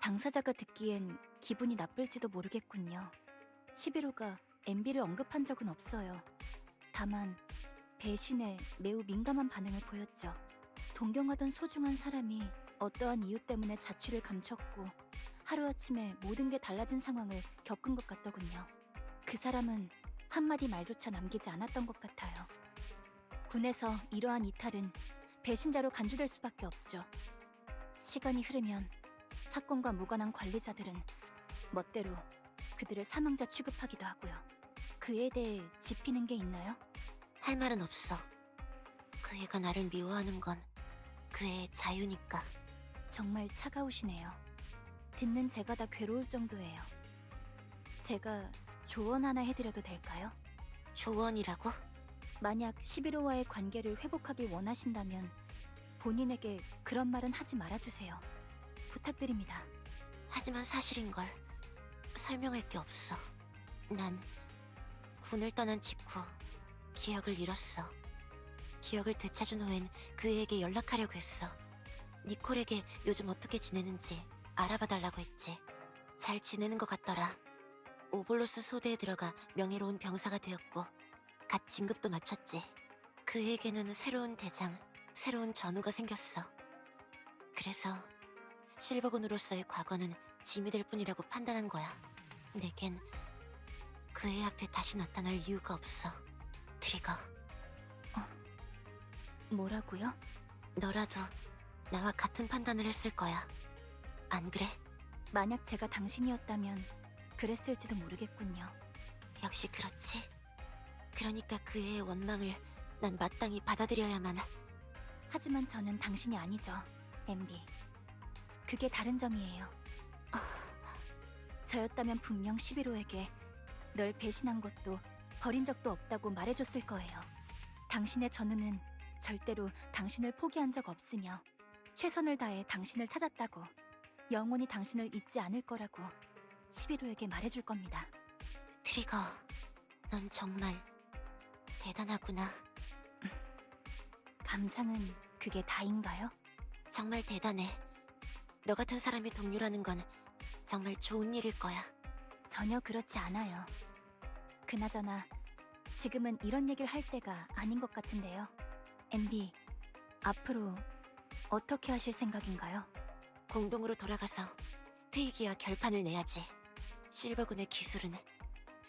당사자가 듣기엔 기분이 나쁠지도 모르겠군요. 11호가 MB를 언급한 적은 없어요. 다만 배신에 매우 민감한 반응을 보였죠. 동경하던 소중한 사람이 어떠한 이유 때문에 자취를 감췄고 하루아침에 모든 게 달라진 상황을 겪은 것 같더군요. 그 사람은 한마디 말조차 남기지 않았던 것 같아요. 군에서 이러한 이탈은 배신자로 간주될 수밖에 없죠. 시간이 흐르면 사건과 무관한 관리자들은 멋대로 그들을 사망자 취급하기도 하고요. 그에 대해 짚이는 게 있나요? 할 말은 없어. 그 애가 나를 미워하는 건 그 애의 자유니까. 정말 차가우시네요. 듣는 제가 다 괴로울 정도예요. 제가 조언 하나 해드려도 될까요? 조언이라고? 만약 11호와의 관계를 회복하길 원하신다면 본인에게 그런 말은 하지 말아주세요. 부탁드립니다. 하지만 사실인걸. 설명할 게 없어. 난 군을 떠난 직후 기억을 잃었어. 기억을 되찾은 후엔 그애에게 연락하려고 했어. 니콜에게 요즘 어떻게 지내는지 알아봐달라고 했지. 잘 지내는 것 같더라. 오볼로스 소대에 들어가 명예로운 병사가 되었고 갓 진급도 마쳤지. 그에게는 새로운 대장, 새로운 전우가 생겼어. 그래서 실버군으로서의 과거는 짐이 될 뿐이라고 판단한 거야. 내겐 그의 앞에 다시 나타날 이유가 없어. 트리거. 뭐라고요? 너라도 나와 같은 판단을 했을 거야. 안 그래? 만약 제가 당신이었다면 그랬을지도 모르겠군요. 역시 그렇지. 그러니까 그의 원망을 난 마땅히 받아들여야만. 하지만 저는 당신이 아니죠, 엠비. 그게 다른 점이에요. 저였다면 분명 11호에게 널 배신한 것도 버린 적도 없다고 말해줬을 거예요. 당신의 전우는 절대로 당신을 포기한 적 없으며 최선을 다해 당신을 찾았다고, 영원히 당신을 잊지 않을 거라고 11호에게 말해줄 겁니다. 트리거, 넌 정말 대단하구나. 감상은 그게 다인가요? 정말 대단해. 너 같은 사람이 동료라는 건 정말 좋은 일일 거야. 전혀 그렇지 않아요. 그나저나 지금은 이런 얘기를 할 때가 아닌 것 같은데요. 엠비, 앞으로 어떻게 하실 생각인가요? 공동으로 돌아가서 트이기와 결판을 내야지. 실버군의 기술은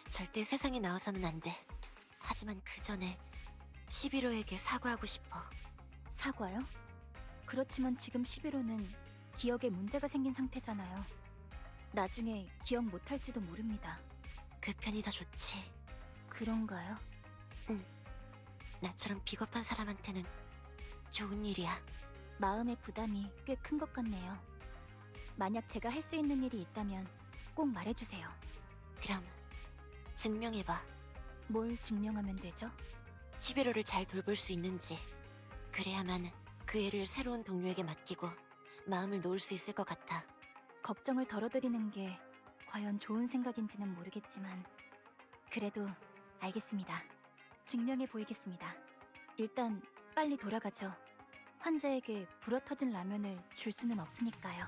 절대 세상에 나와서는 안 돼. 하지만 그 전에 11호에게 사과하고 싶어. 사과요? 그렇지만 지금 11호는 기억에 문제가 생긴 상태잖아요. 나중에 기억 못할지도 모릅니다. 그 편이 더 좋지. 그런가요? 나처럼 비겁한 사람한테는 좋은 일이야. 마음의 부담이 꽤 큰 것 같네요. 만약 제가 할 수 있는 일이 있다면 꼭 말해주세요. 그럼 증명해봐. 뭘 증명하면 되죠? 11호를 잘 돌볼 수 있는지. 그래야만 그 애를 새로운 동료에게 맡기고 마음을 놓을 수 있을 것 같아. 걱정을 덜어드리는 게 과연 좋은 생각인지는 모르겠지만 그래도 알겠습니다. 증명해 보이겠습니다. 일단 빨리 돌아가죠. 환자에게 불어터진 라면을 줄 수는 없으니까요.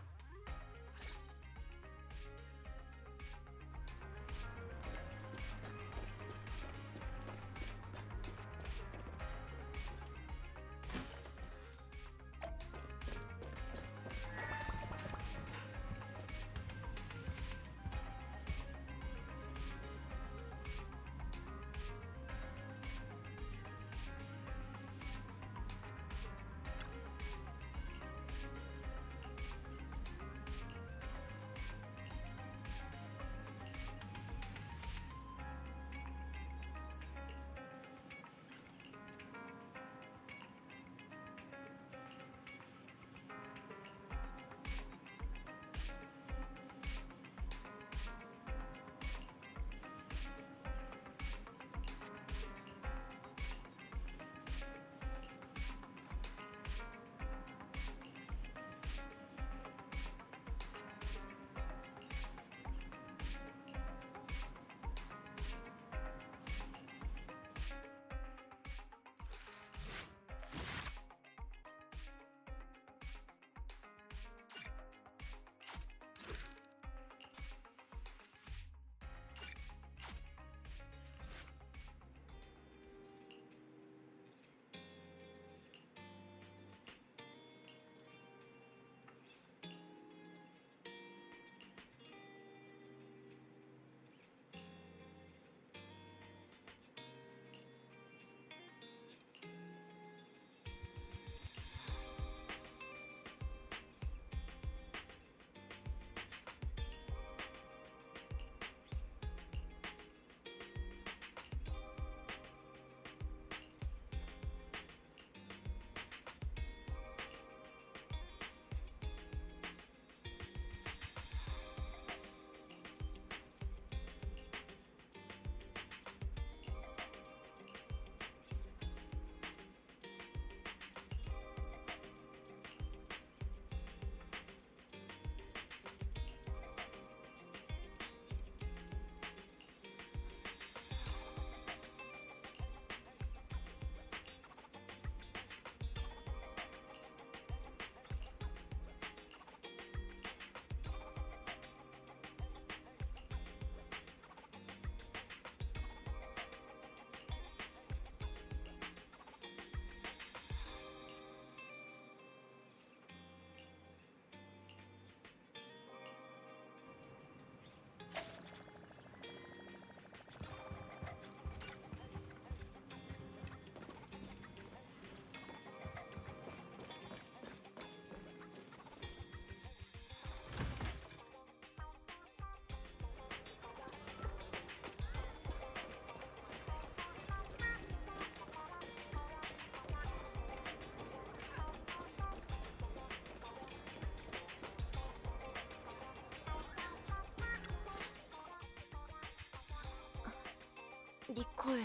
니콜,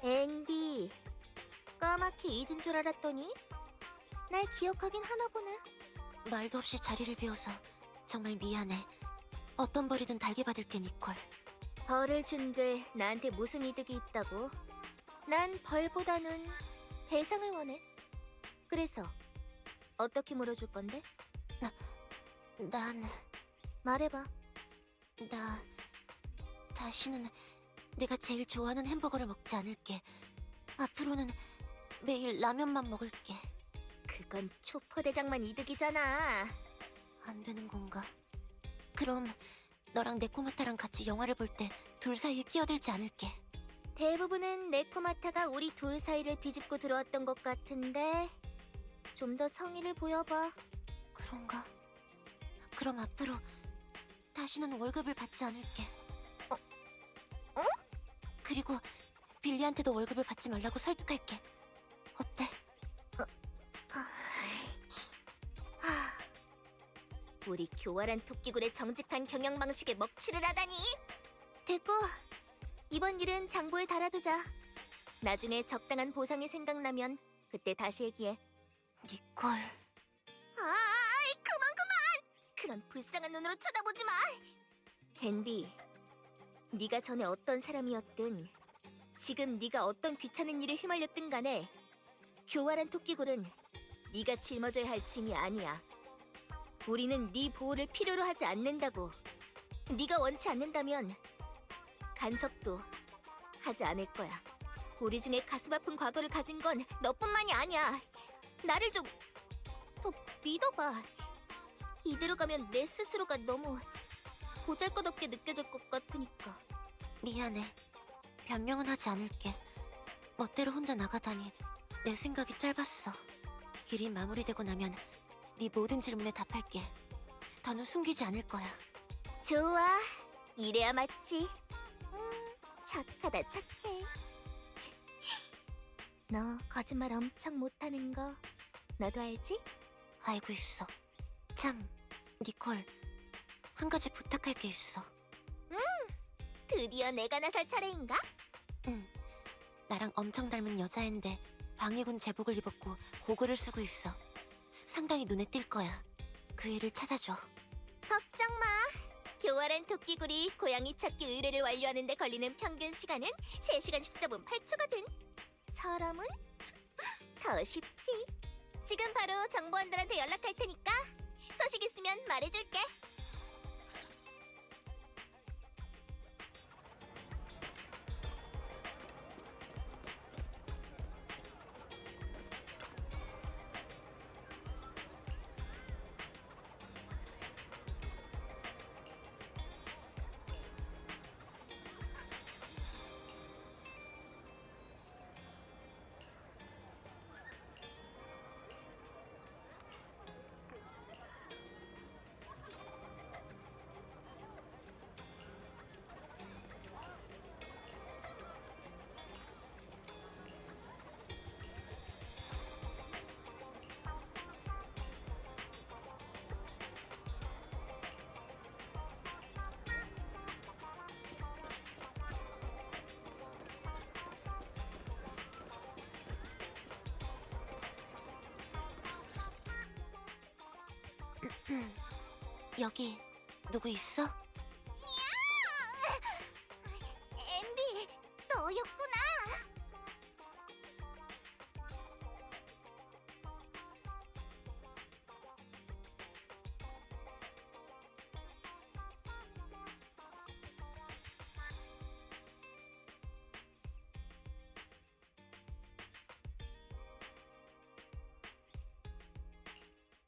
앤디, 까맣게 잊은 줄 알았더니 날 기억하긴 하나 보네. 말도 없이 자리를 비워서 정말 미안해. 어떤 벌이든 달게 받을게, 니콜. 벌을 준들 나한테 무슨 이득이 있다고? 난 벌보다는 배상을 원해. 그래서 어떻게 물어줄 건데? 난, 말해봐. 나, 다시는 내가 제일 좋아하는 햄버거를 먹지 않을게. 앞으로는 매일 라면만 먹을게. 그건 초포대장만 이득이잖아. 안 되는 건가? 그럼 너랑 네코마타랑 같이 영화를 볼 때 둘 사이에 끼어들지 않을게. 대부분은 네코마타가 우리 둘 사이를 비집고 들어왔던 것 같은데 좀 더 성의를 보여봐. 그런가? 그럼 앞으로 다시는 월급을 받지 않을게. 어? 그리고 빌리한테도 월급을 받지 말라고 설득할게. 어때? 우리 교활한 토끼굴의 정직한 경영 방식에 먹칠을 하다니. 됐고, 이번 일은 장부에 달아두자. 나중에 적당한 보상이 생각나면 그때 다시 얘기해. 니콜, 그만! 그런 불쌍한 눈으로 쳐다보지 마. 헨리, 네가 전에 어떤 사람이었든 지금 네가 어떤 귀찮은 일에 휘말렸든 간에 교활한 토끼굴은 네가 짊어져야 할 짐이 아니야. 우리는 네 보호를 필요로 하지 않는다고. 네가 원치 않는다면 간섭도 하지 않을 거야. 우리 중에 가슴 아픈 과거를 가진 건 너뿐만이 아니야. 나를 좀 더 믿어봐. 이대로 가면 내 스스로가 너무 보잘것없게 느껴질 것 같으니까. 미안해. 변명은 하지 않을게. 멋대로 혼자 나가다니 내 생각이 짧았어. 일이 마무리되고 나면 네 모든 질문에 답할게. 더는 숨기지 않을 거야. 좋아. 이래야 맞지. 착하다 착해. 너 거짓말 엄청 못하는 거 너도 알지? 알고 있어. 참, 니콜. 한 가지 부탁할 게 있어. 드디어 내가 나설 차례인가? 응. 나랑 엄청 닮은 여자인데 방해군 제복을 입었고 고글을 쓰고 있어. 상당히 눈에 띌 거야. 그 애를 찾아줘. 걱정 마. 교활한 토끼굴이 고양이 찾기 의뢰를 완료하는 데 걸리는 평균 시간은 3시간 14분 8초거든. 사람은 더 쉽지. 지금 바로 정보원들한테 연락할 테니까 소식 있으면 말해줄게. 여기 누구 있어? 엠비, 너였구나.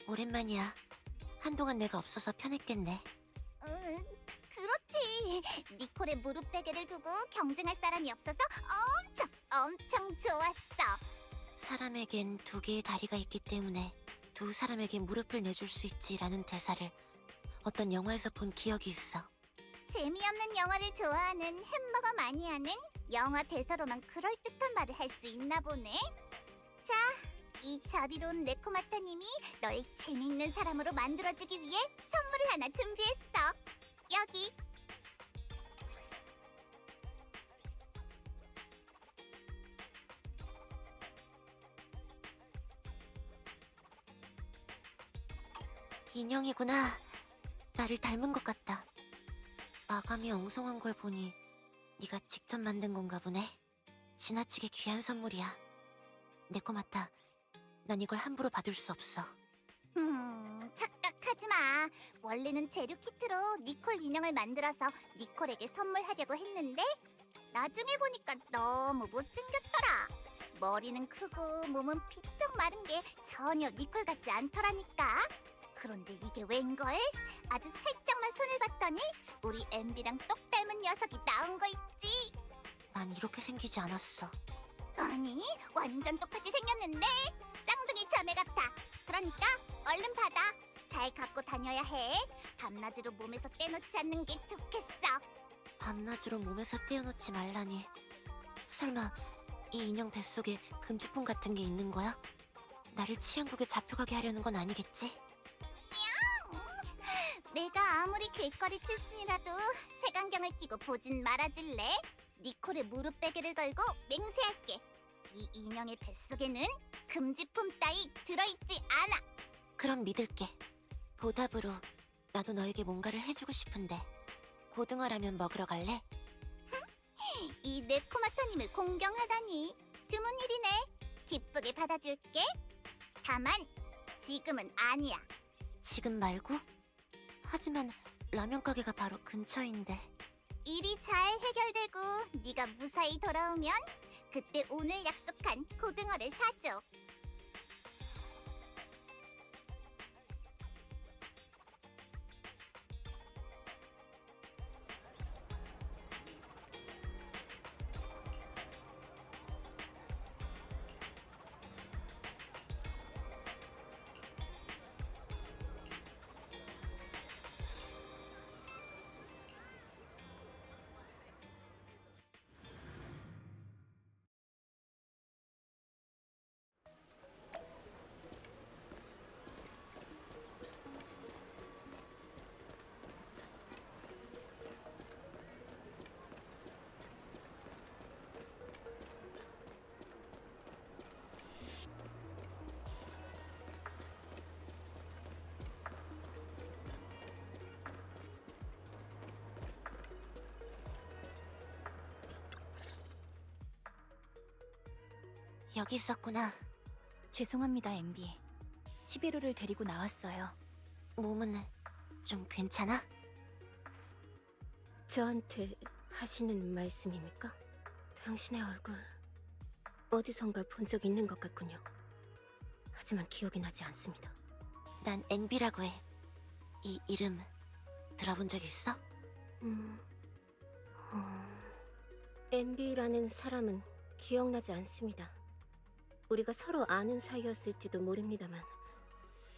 오랜만이야. 한동안 내가 없어서 편했겠네. 응, 그렇지. 니콜의 무릎 베개를 두고 경쟁할 사람이 없어서 엄청 좋았어. 사람에겐 두 개의 다리가 있기 때문에 두 사람에게 무릎을 내줄 수 있지라는 대사를 어떤 영화에서 본 기억이 있어. 재미없는 영화를 좋아하는 햄버거 마니아는 영화 대사로만 그럴듯한 말을 할 수 있나 보네. 자, 이 자비로운 네코마타님이 널 재미있는 사람으로 만들어주기 위해 선물을 하나 준비했어. 여기. 인형이구나. 나를 닮은 것 같다. 마감이 엉성한 걸 보니 네가 직접 만든 건가 보네. 지나치게 귀한 선물이야. 내 거 맞다. 난 이걸 함부로 받을 수 없어. 착각하지 마. 원래는 재료 키트로 니콜 인형을 만들어서 니콜에게 선물하려고 했는데 나중에 보니까 너무 못생겼더라. 머리는 크고 몸은 비쩍 마른 게 전혀 니콜 같지 않더라니까. 그런데 이게 웬걸? 아주 살짝만 손을 봤더니 우리 엠비랑 똑 닮은 녀석이 나온 거 있지. 난 이렇게 생기지 않았어. 아니, 완전 똑같이 생겼는데 쌍둥이 자매 같아. 그러니까 얼른 받아. 잘 갖고 다녀야 해. 밤낮으로 몸에서 떼놓지 않는 게 좋겠어. 밤낮으로 몸에서 떼어놓지 말라니. 설마 이 인형 뱃속에 금지품 같은 게 있는 거야? 나를 치안국에 잡혀가게 하려는 건 아니겠지? 내가 아무리 길거리 출신이라도 색안경을 끼고 보진 말아줄래? 니콜의 무릎 베개를 걸고 맹세할게. 이 인형의 뱃속에는 금지품 따위 들어있지 않아. 그럼 믿을게. 보답으로 나도 너에게 뭔가를 해주고 싶은데 고등어라면 먹으러 갈래? 이 네코마터님을 공경하다니 드문 일이네. 기쁘게 받아줄게. 다만 지금은 아니야. 지금 말고? 하지만 라면 가게가 바로 근처인데. 일이 잘 해결되고 네가 무사히 돌아오면 그때 오늘 약속한 고등어를 사줘. 여기 있었구나. 죄송합니다, 엠비. 11호를 데리고 나왔어요. 몸은 좀 괜찮아? 저한테 하시는 말씀입니까? 당신의 얼굴 어디선가 본 적 있는 것 같군요. 하지만 기억이 나지 않습니다. 난 엔비라고 해. 이 이름 들어본 적 있어? MB라는 사람은 기억나지 않습니다. 우리가 서로 아는 사이였을지도 모릅니다만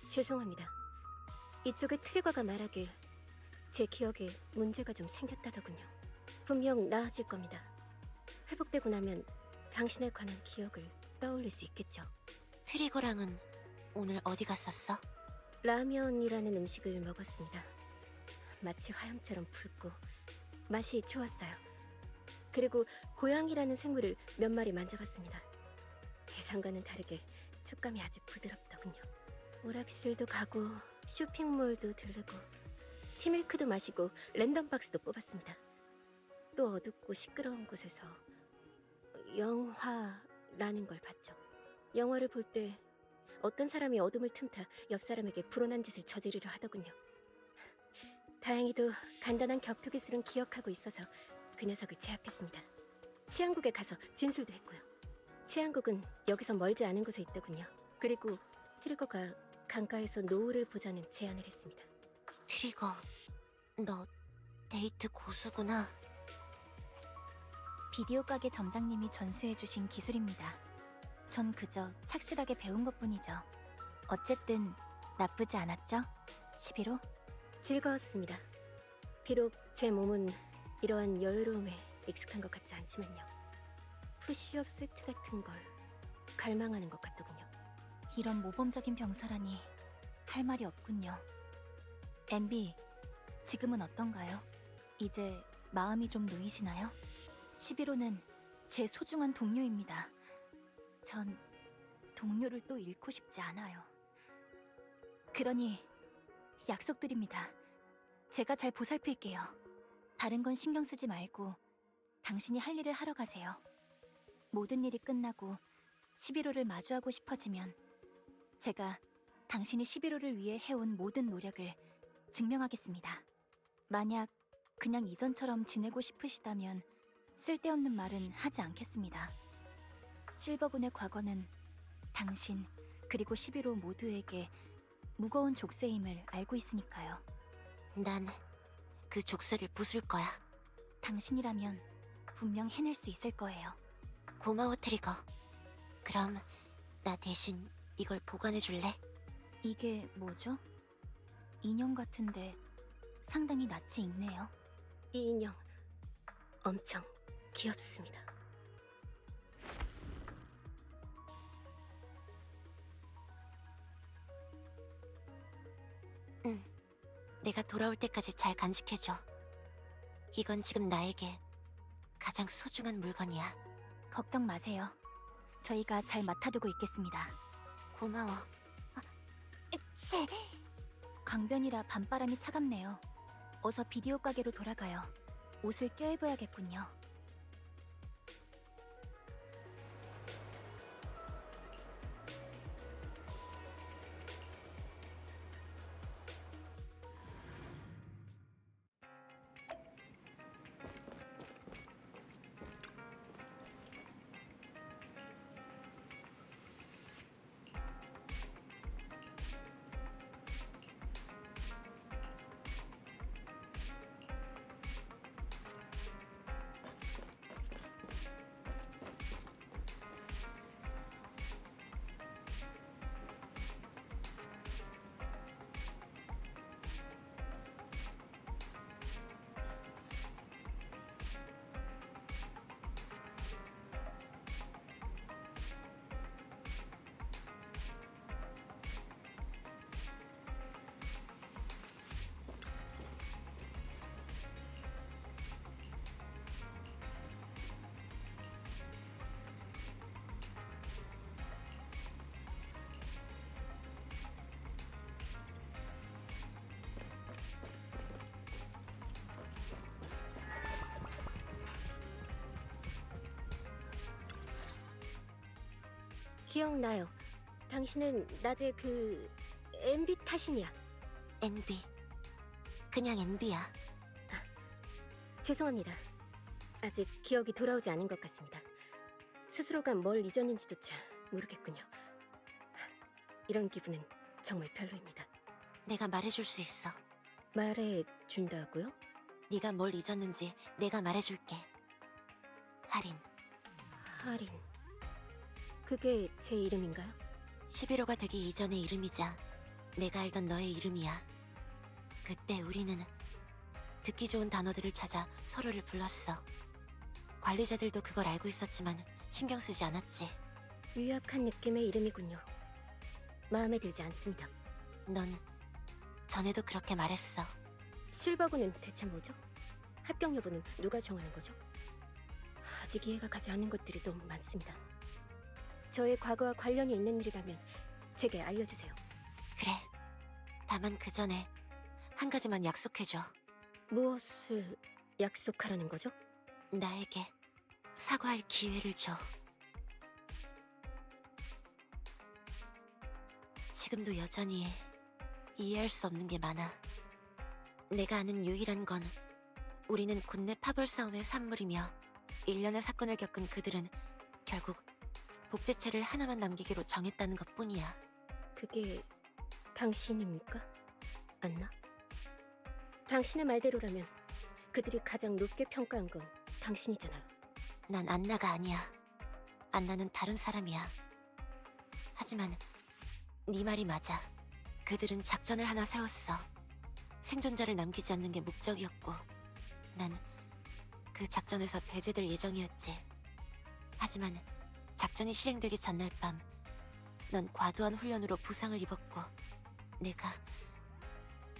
죄송합니다. 이쪽의 트리거가 말하길 제 기억에 문제가 좀 생겼다더군요. 분명 나아질 겁니다. 회복되고 나면 당신에 관한 기억을 떠올릴 수 있겠죠. 트리거랑은 오늘 어디 갔었어? 라면이라는 음식을 먹었습니다. 마치 화염처럼 붉고 맛이 좋았어요. 그리고 고양이라는 생물을 몇 마리 만져봤습니다. 예상과는 다르게 촉감이 아주 부드럽더군요. 오락실도 가고 쇼핑몰도 들르고 티밀크도 마시고 랜덤박스도 뽑았습니다. 또 어둡고 시끄러운 곳에서 영화라는 걸 봤죠. 영화를 볼 때 어떤 사람이 어둠을 틈타 옆 사람에게 불온한 짓을 저지르려 하더군요. 다행히도 간단한 격투 기술은 기억하고 있어서 그 녀석을 제압했습니다. 치안국에 가서 진술도 했고요. 치안국은 여기서 멀지 않은 곳에 있더군요. 그리고 트리거가 강가에서 노을을 보자는 제안을 했습니다. 트리거, 너 데이트 고수구나. 비디오 가게 점장님이 전수해주신 기술입니다. 전 그저 착실하게 배운 것뿐이죠. 어쨌든 나쁘지 않았죠? 11호? 즐거웠습니다. 비록 제 몸은 이러한 여유로움에 익숙한 것 같지 않지만요. 푸시업 세트 같은 걸 갈망하는 것 같더군요. 이런 모범적인 병사라니 할 말이 없군요. 엠비, 지금은 어떤가요? 이제 마음이 좀 놓이시나요? 11호는 제 소중한 동료입니다. 전 동료를 또 잃고 싶지 않아요. 그러니 약속드립니다. 제가 잘 보살필게요. 다른 건 신경 쓰지 말고 당신이 할 일을 하러 가세요. 모든 일이 끝나고 11호를 마주하고 싶어지면 제가 당신이 11호를 위해 해온 모든 노력을 증명하겠습니다. 만약 그냥 이전처럼 지내고 싶으시다면 쓸데없는 말은 하지 않겠습니다. 실버군의 과거는 당신 그리고 11호 모두에게 무거운 족쇄임을 알고 있으니까요. 난 그 족쇄를 부술 거야. 당신이라면 분명 해낼 수 있을 거예요. 고마워, 트리거. 그럼 나 대신 이걸 보관해 줄래? 이게 뭐죠? 인형 같은데 상당히 낯이 익네요. 이 인형 엄청 귀엽습니다. 응. 내가 돌아올 때까지 잘 간직해줘. 이건 지금 나에게 가장 소중한 물건이야. 걱정 마세요. 저희가 잘 맡아두고 있겠습니다. 고마워. 강변이라 밤바람이 차갑네요. 어서 비디오 가게로 돌아가요. 옷을 껴입어야겠군요. 기억나요. 당신은 낮에 그 MB 타신이야. NB. 그냥 NB야. 죄송합니다. 아직 기억이 돌아오지 않은 것 같습니다. 스스로가 뭘 잊었는지조차 모르겠군요. 이런 기분은 정말 별로입니다. 내가 말해줄 수 있어. 말해준다고요? 네가 뭘 잊었는지 내가 말해줄게. 할인. 할인. 그게 제 이름인가요? 11호가 되기 이전의 이름이자 내가 알던 너의 이름이야. 그때 우리는 듣기 좋은 단어들을 찾아 서로를 불렀어. 관리자들도 그걸 알고 있었지만 신경 쓰지 않았지. 유약한 느낌의 이름이군요. 마음에 들지 않습니다. 넌 전에도 그렇게 말했어. 실버군은 대체 뭐죠? 합격 여부는 누가 정하는 거죠? 아직 이해가 가지 않는 것들이 너무 많습니다. 저의 과거와 관련이 있는 일이라면 제게 알려주세요. 그래. 다만 그 전에 한 가지만 약속해줘. 무엇을 약속하라는 거죠? 나에게 사과할 기회를 줘. 지금도 여전히 이해할 수 없는 게 많아. 내가 아는 유일한 건 우리는 군내 파벌 싸움의 산물이며 일련의 사건을 겪은 그들은 결국 복제체를 하나만 남기기로 정했다는 것뿐이야. 그게 당신입니까? 안나? 당신의 말대로라면 그들이 가장 높게 평가한 건 당신이잖아요. 난 안나가 아니야. 안나는 다른 사람이야. 하지만 네 말이 맞아. 그들은 작전을 하나 세웠어. 생존자를 남기지 않는 게 목적이었고 난 그 작전에서 배제될 예정이었지. 하지만 작전이 실행되기 전날 밤 넌 과도한 훈련으로 부상을 입었고 내가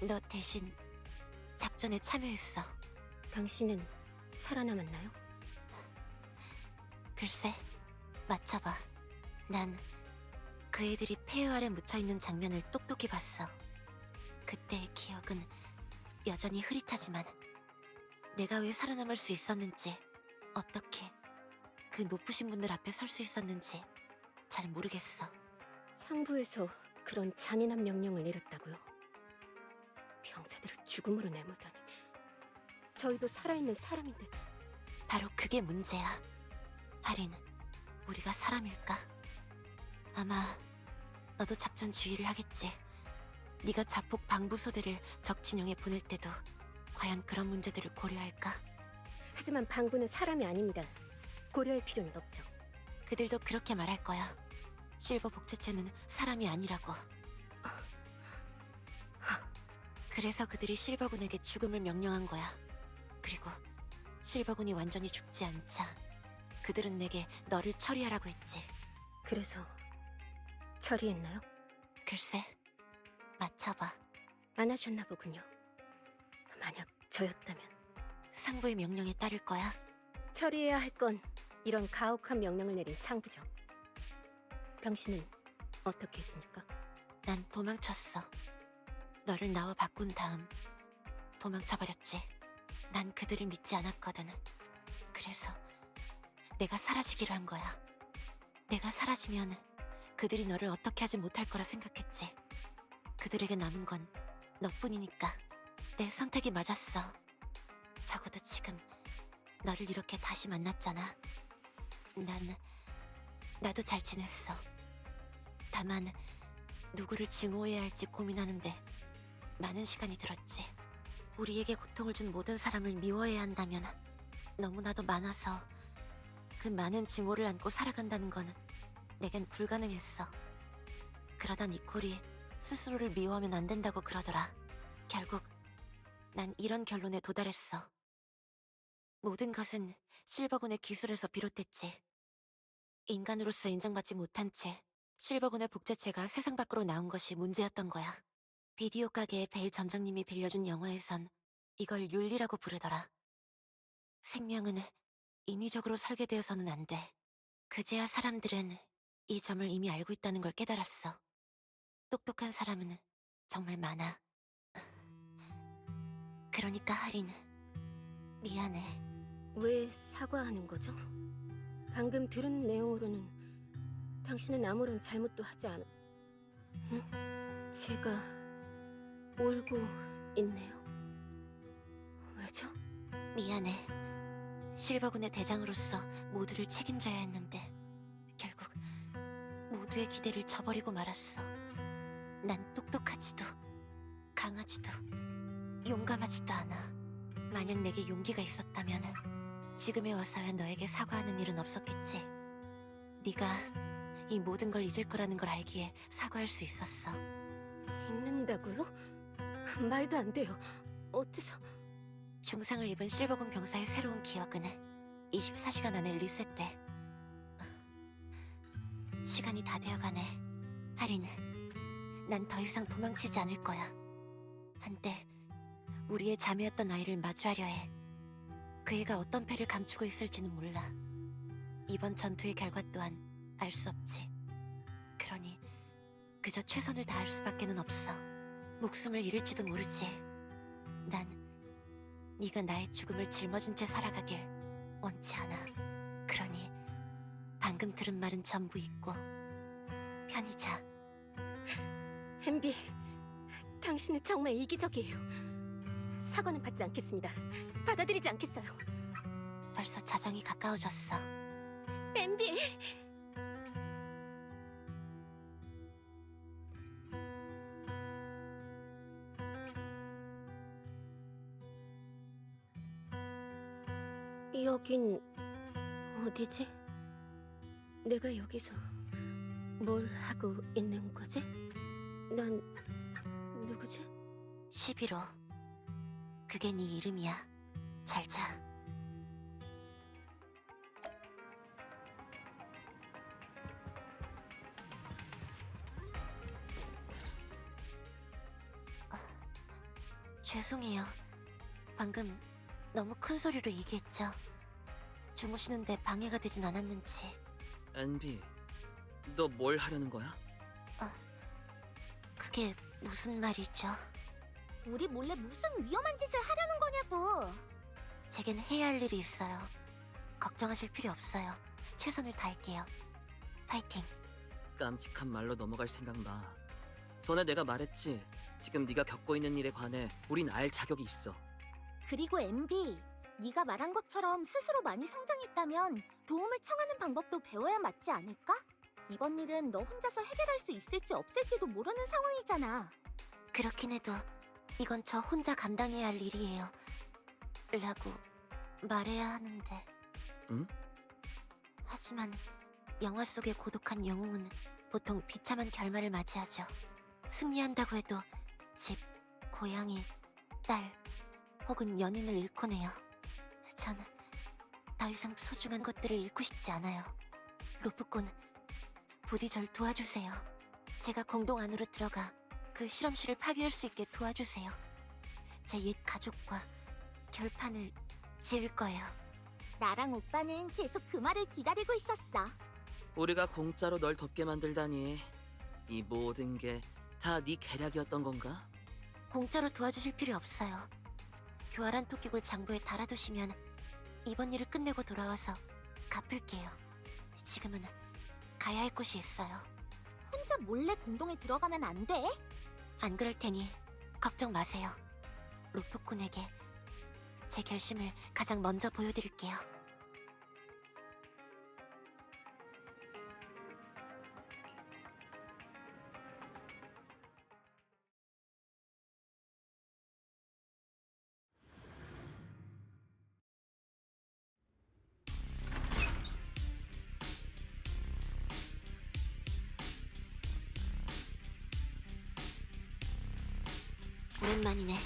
너 대신 작전에 참여했어. 당신은 살아남았나요? 글쎄, 맞춰봐. 난 그 애들이 폐허 아래 묻혀있는 장면을 똑똑히 봤어. 그때의 기억은 여전히 흐릿하지만 내가 왜 살아남을 수 있었는지, 어떻게 그 높으신 분들 앞에 설 수 있었는지 잘 모르겠어. 상부에서 그런 잔인한 명령을 내렸다고요? 병사들을 죽음으로 내몰다니. 저희도 살아있는 사람인데. 바로 그게 문제야. 하린, 우리가 사람일까? 아마 너도 작전 지휘를 하겠지. 네가 자폭 방부소대를 적 진영에 보낼 때도 과연 그런 문제들을 고려할까? 하지만 방부는 사람이 아닙니다. 고려할 필요는 없죠. 그들도 그렇게 말할 거야. 실버 복제체는 사람이 아니라고. 그래서 그들이 실버군에게 죽음을 명령한 거야. 그리고 실버군이 완전히 죽지 않자 그들은 내게 너를 처리하라고 했지. 그래서 처리했나요? 글쎄, 맞춰봐. 안 하셨나 보군요. 만약 저였다면 상부의 명령에 따를 거야. 처리해야 할 건 이런 가혹한 명령을 내린 상부죠. 당신은 어떻게 했습니까? 난 도망쳤어. 너를 나와 바꾼 다음 도망쳐버렸지. 난 그들을 믿지 않았거든. 그래서 내가 사라지기로 한 거야. 내가 사라지면 그들이 너를 어떻게 하지 못할 거라 생각했지. 그들에게 남은 건 너뿐이니까. 내 선택이 맞았어. 적어도 지금 너를 이렇게 다시 만났잖아. 나도 잘 지냈어. 다만 누구를 증오해야 할지 고민하는데 많은 시간이 들었지. 우리에게 고통을 준 모든 사람을 미워해야 한다면 너무나도 많아서 그 많은 증오를 안고 살아간다는 건 내겐 불가능했어. 그러다 니콜이 스스로를 미워하면 안 된다고 그러더라. 결국 난 이런 결론에 도달했어. 모든 것은 실버군의 기술에서 비롯됐지. 인간으로서 인정받지 못한 채 실버군의 복제체가 세상 밖으로 나온 것이 문제였던 거야. 비디오 가게의 벨 점장님이 빌려준 영화에선 이걸 윤리라고 부르더라. 생명은 인위적으로 설계되어서는 안 돼. 그제야 사람들은 이 점을 이미 알고 있다는 걸 깨달았어. 똑똑한 사람은 정말 많아. 그러니까 하린, 미안해. 왜 사과하는 거죠? 방금 들은 내용으로는 당신은 아무런 잘못도 하지 않... 제가 울고 있네요. 왜죠? 미안해. 실버군의 대장으로서 모두를 책임져야 했는데 결국 모두의 기대를 저버리고 말았어. 난 똑똑하지도 강하지도 용감하지도 않아. 만약 내게 용기가 있었다면 지금에 와서야 너에게 사과하는 일은 없었겠지. 네가 이 모든 걸 잊을 거라는 걸 알기에 사과할 수 있었어. 잊는다고요? 말도 안 돼요. 어째서... 중상을 입은 실버군 병사의 새로운 기억은 24시간 안에 리셋돼. 시간이 다 되어가네. 하린, 난 더 이상 도망치지 않을 거야. 한때 우리의 자매였던 아이를 마주하려 해. 그 애가 어떤 패를 감추고 있을지는 몰라. 이번 전투의 결과 또한 알 수 없지. 그러니 그저 최선을 다할 수밖에는 없어. 목숨을 잃을지도 모르지. 난 네가 나의 죽음을 짊어진 채 살아가길 원치 않아. 그러니 방금 들은 말은 전부 잊고 편히 자. 햄비, 당신은 정말 이기적이에요. 사과는 받지 않겠습니다. 받아들이지 않겠어요. 벌써 자정이 가까워졌어. 햄비! 여긴 어디지? 내가 여기서 뭘 하고 있는 거지? 난 누구지? 11호. 그게 네 이름이야. 잘 자. 죄송해요. 방금 너무 큰 소리로 얘기했죠. 주무시는데 방해가 되진 않았는지. NB, 너 뭘 하려는 거야? 그게 무슨 말이죠? 우리 몰래 무슨 위험한 짓을 하려는 거냐고. 제겐 해야 할 일이 있어요. 걱정하실 필요 없어요. 최선을 다할게요. 파이팅. 깜찍한 말로 넘어갈 생각 마. 전에 내가 말했지. 지금 네가 겪고 있는 일에 관해 우린 알 자격이 있어. 그리고 MB, 네가 말한 것처럼 스스로 많이 성장했다면 도움을 청하는 방법도 배워야 맞지 않을까? 이번 일은 너 혼자서 해결할 수 있을지 없을지도 모르는 상황이잖아. 그렇긴 해도 이건 저 혼자 감당해야 할 일이에요. 라고 말해야 하는데. 응? 하지만 영화 속의 고독한 영웅은 보통 비참한 결말을 맞이하죠. 승리한다고 해도 집, 고양이, 딸 혹은 연인을 잃곤 해요. 전 더 이상 소중한 것들을 잃고 싶지 않아요. 로프꾼, 부디 절 도와주세요. 제가 공동 안으로 들어가 그 실험실을 파괴할 수 있게 도와주세요. 제 옛 가족과 결판을 지을 거예요. 나랑 오빠는 계속 그 말을 기다리고 있었어. 우리가 공짜로 널 돕게 만들다니. 이 모든 게 다 네 계략이었던 건가? 공짜로 도와주실 필요 없어요. 교활한 토끼굴 장부에 달아두시면 이번 일을 끝내고 돌아와서 갚을게요. 지금은 가야 할 곳이 있어요. 혼자 몰래 공동에 들어가면 안 돼? 안 그럴 테니 걱정 마세요. 로프꾼에게 제 결심을 가장 먼저 보여드릴게요. 오랜만이네.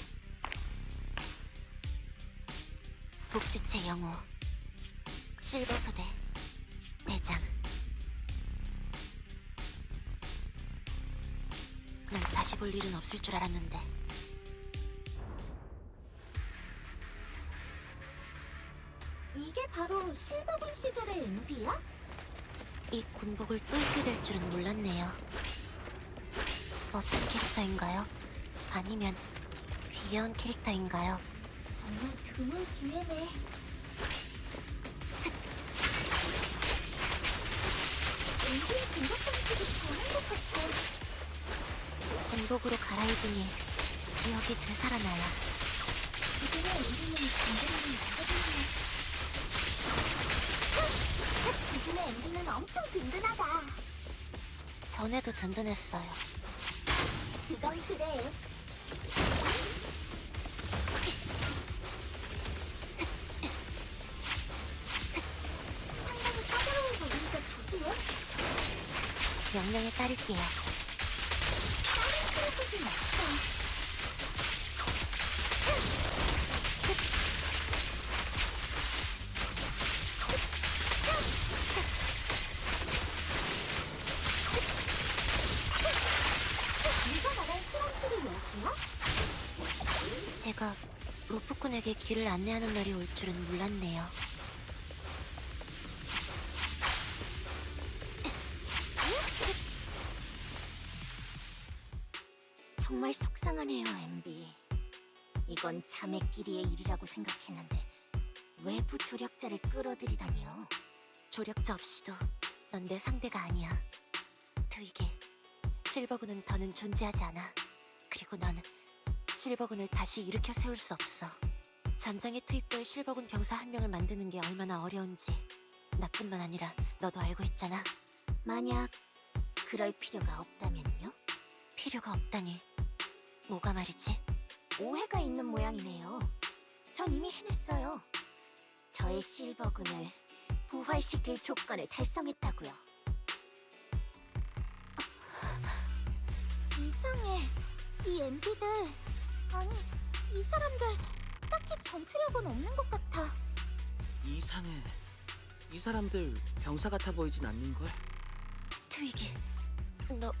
복지체 영호 실버소대 대장. 널 다시 볼 일은 없을 줄 알았는데. 이게 바로 실버군 시절의 MB야? 이 군복을 또 입게 될 줄은 몰랐네요. 멋진 캐릭터인가요? 아니면 귀여운 캐릭터인가요? 정말 드문 기회네. MB의 공격 방식이 변한 것 같아. 군복으로 갈아입으니 기억이 되살아나요. 지금의 MB는 감정이 나거든요. 지금의 MB는 엄청 든든하다. 전에도 든든했어요. 그건 그래. 상당히 까다로운 적이니까 조심해. 명령에 따를게요. 다른 크로커진 없어. 네가 말한 실험실이 여기야? 제가 로프꾼에게 길을 안내하는 날이 올 줄은 몰랐네요. 정말 속상하네요, MB. 이건 자매끼리의 일이라고 생각했는데 외부 조력자를 끌어들이다니요. 조력자 없이도 넌 내 상대가 아니야. 트위기, 실버군은 더는 존재하지 않아. 그리고 넌 실버군을 다시 일으켜 세울 수 없어. 전장에 투입될 실버군 병사 한 명을 만드는 게 얼마나 어려운지 나뿐만 아니라 너도 알고 있잖아. 만약 그럴 필요가 없다면요? 필요가 없다니. 뭐가 말이지? 오해가 있는 모양이네요. 전 이미 해냈어요. 저의 실버군을 부활시킬 조건을 달성했다고요. 이상해. 이 MB들, 아니, 이 사람들 딱히 전투력은 없는 것 같아. 이상해. 이 사람들 병사 같아 보이진 않는걸? 트위기, 너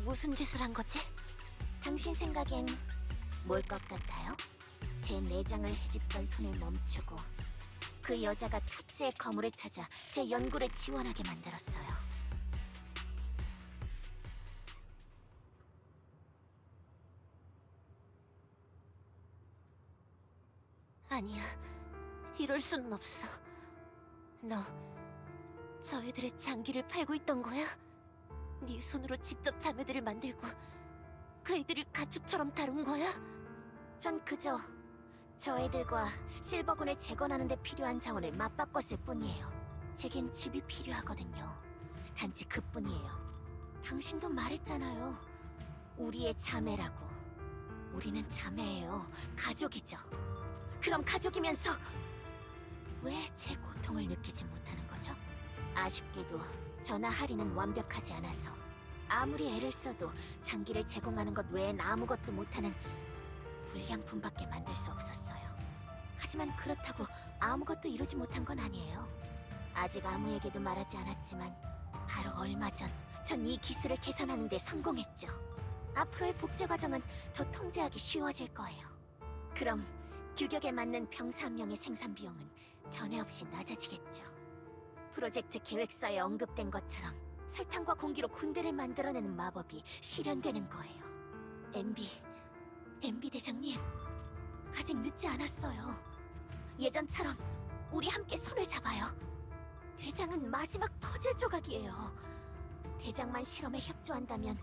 무슨 짓을 한 거지? 당신 생각엔 뭘 것 같아요? 제 내장을 헤집던 손을 멈추고 그 여자가 탑스의 거물을 찾아 제 연구를 지원하게 만들었어요. 아니야. 이럴 수는 없어. 너 저 애들의 장기를 팔고 있던 거야? 네 손으로 직접 자매들을 만들고 그 애들을 가축처럼 다룬 거야? 전 그저 저 애들과 실버군을 재건하는 데 필요한 자원을 맞바꿨을 뿐이에요. 제겐 집이 필요하거든요. 단지 그뿐이에요. 당신도 말했잖아요. 우리의 자매라고. 우리는 자매예요. 가족이죠. 그럼 가족이면서 왜 제 고통을 느끼지 못하는 거죠? 아쉽게도 저나 하리는 완벽하지 않아서 아무리 애를 써도 장기를 제공하는 것 외엔 아무것도 못하는 불량품밖에 만들 수 없었어요. 하지만 그렇다고 아무것도 이루지 못한 건 아니에요. 아직 아무에게도 말하지 않았지만 바로 얼마 전 전 이 기술을 개선하는 데 성공했죠. 앞으로의 복제 과정은 더 통제하기 쉬워질 거예요. 그럼 규격에 맞는 병사 한 명의 생산 비용은 전에 없이 낮아지겠죠. 프로젝트 계획서에 언급된 것처럼 설탕과 공기로 군대를 만들어내는 마법이 실현되는 거예요. MB 대장님, 아직 늦지 않았어요. 예전처럼 우리 함께 손을 잡아요. 대장은 마지막 퍼즐 조각이에요. 대장만 실험에 협조한다면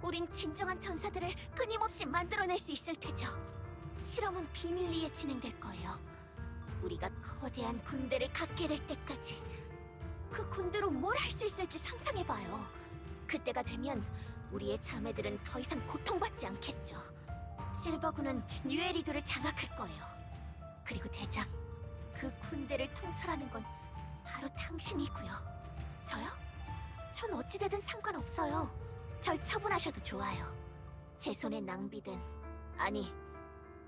우린 진정한 전사들을 끊임없이 만들어낼 수 있을 테죠. 실험은 비밀리에 진행될 거예요. 우리가 거대한 군대를 갖게 될 때까지. 그 군대로 뭘 할 수 있을지 상상해봐요. 그때가 되면 우리의 자매들은 더 이상 고통받지 않겠죠. 실버군은 뉴에리두를 장악할 거예요. 그리고 대장, 그 군대를 통솔하는 건 바로 당신이고요. 저요? 전 어찌되든 상관없어요. 절 처분하셔도 좋아요. 제 손에 낭비된, 아니,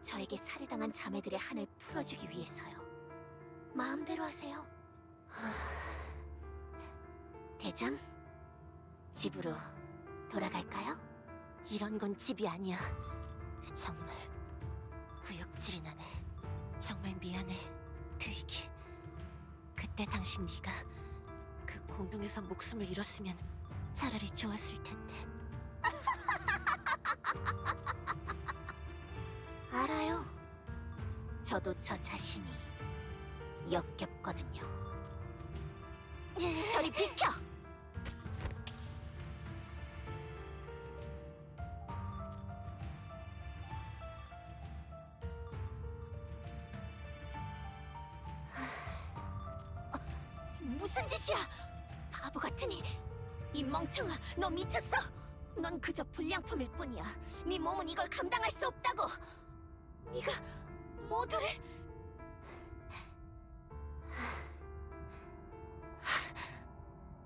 저에게 살해당한 자매들의 한을 풀어주기 위해서요. 마음대로 하세요. 대장, 집으로 돌아갈까요? 이런 건 집이 아니야. 정말 구역질이 나네. 정말 미안해, 트위기. 그때 당신 네가 그 공동에서 목숨을 잃었으면 차라리 좋았을 텐데. 알아요. 저도 저 자신이 역겹거든요. 저리 비켜! 무슨 짓이야! 바보 같으니! 이 멍청아, 너 미쳤어! 넌 그저 불량품일 뿐이야. 네 몸은 이걸 감당할 수 없다고! 네가 모두를...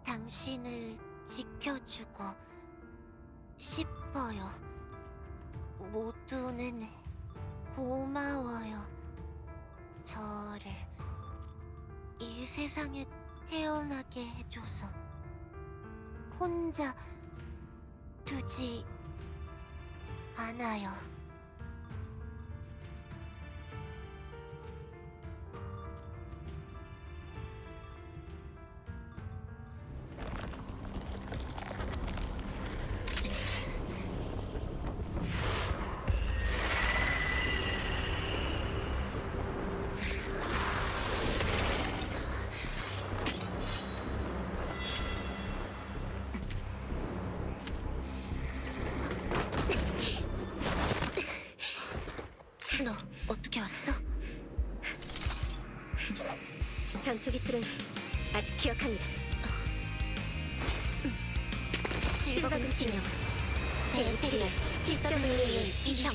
당신을 지켜주고 싶어요. 모두는 고마워요. 저를 이 세상에 태어나게 해줘서 혼자 두지 않아요. 너 어떻게 왔어? 전투 기술은 아직 기억합니다. 실버군 진영 대인테리얼 TWA의 이형.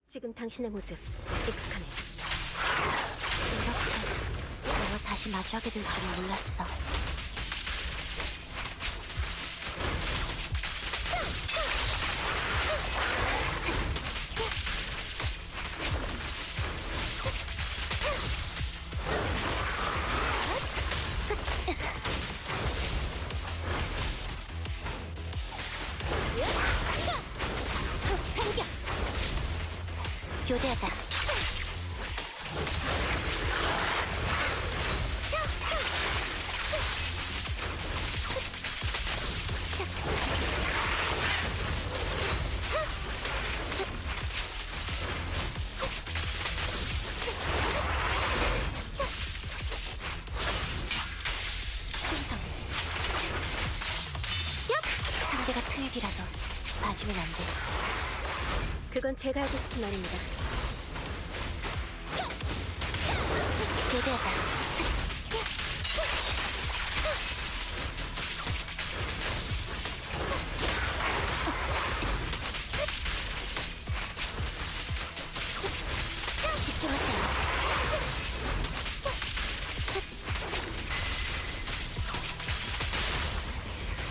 지금 당신의 모습 익숙하네. 이렇게 너와 다시 마주하게 될 줄은 몰랐어. 교대하자. 수익이라도 봐주면 안 돼? 그건 제가 하고 싶은 말입니다. 교대하자. 집중하세요.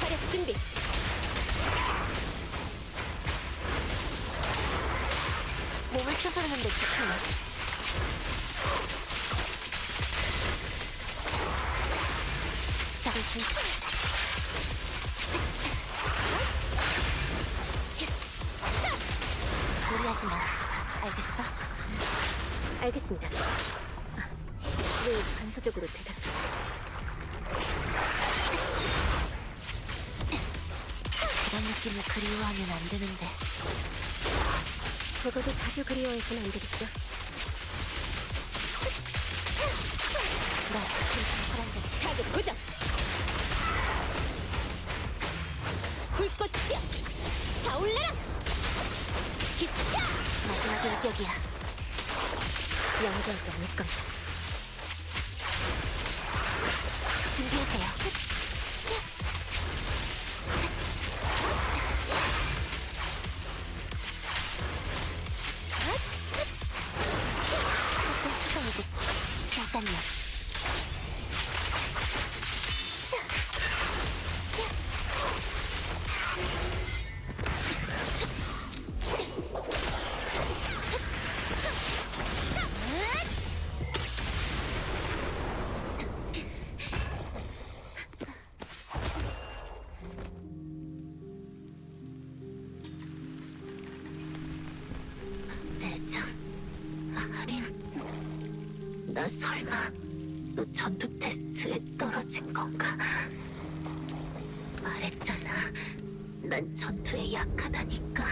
화력 준비. 몸을 추스르는데 집중해. 적을 중. 무리하지 마. 알겠어? 알겠습니다. 왜 반사적으로 대답? 그런 느낌을 그리워하면 안 되는데. 적어도 자주 그리워해서는 안 되겠죠? 너 조심 불안정. 타겟 고정. 불꽃이야. 타올라라. 기차. 마지막 일격이야. 양보하지 않을 겁니다. 준비하세요. 확정 추성이고 잠깐요. 대장, 아린, 나 설마 또 전투 테스트에 떨어진 건가? 말했잖아, 난 전투에 약하다니까.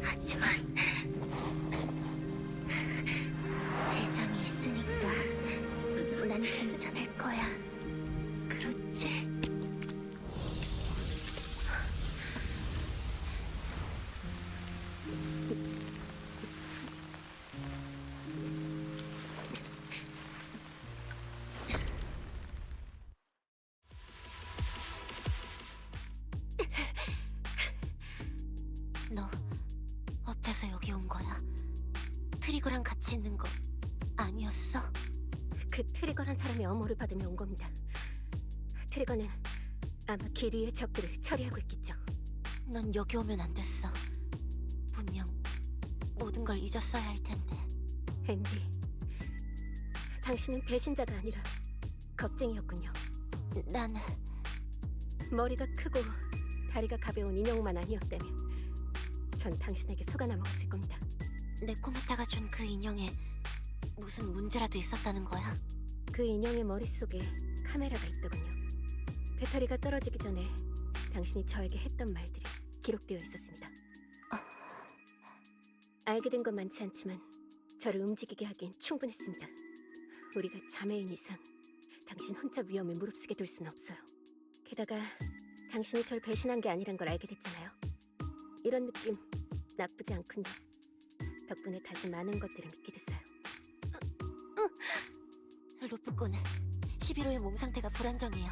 하지만 대장이 있으니까 난 괜찮을 거야. 그렇지? 너 어째서 여기 온 거야? 트리거랑 같이 있는 거 아니었어? 그 트리거란 사람의 엄호를 받으며 온 겁니다. 트리거는 아마 길 위의 적들을 처리하고 있겠죠. 넌 여기 오면 안 됐어. 분명 모든 걸 잊었어야 할 텐데. 엠비, 당신은 배신자가 아니라 겁쟁이였군요. 난 머리가 크고 다리가 가벼운 인형만 아니었다면 전 당신에게 속아나 먹었을 겁니다. 네코메타가 준 그 인형에 무슨 문제라도 있었다는 거야? 그 인형의 머릿속에 카메라가 있더군요. 배터리가 떨어지기 전에 당신이 저에게 했던 말들이 기록되어 있었습니다. 알게 된 건 많지 않지만 저를 움직이게 하기엔 충분했습니다. 우리가 자매인 이상 당신 혼자 위험을 무릅쓰게 둘 수는 없어요. 게다가 당신이 절 배신한 게 아니란 걸 알게 됐잖아요. 이런 느낌 나쁘지 않군요. 덕분에 다시 많은 것들을 믿게 됐어요. 루프꾼, 11호의 몸 상태가 불안정해요.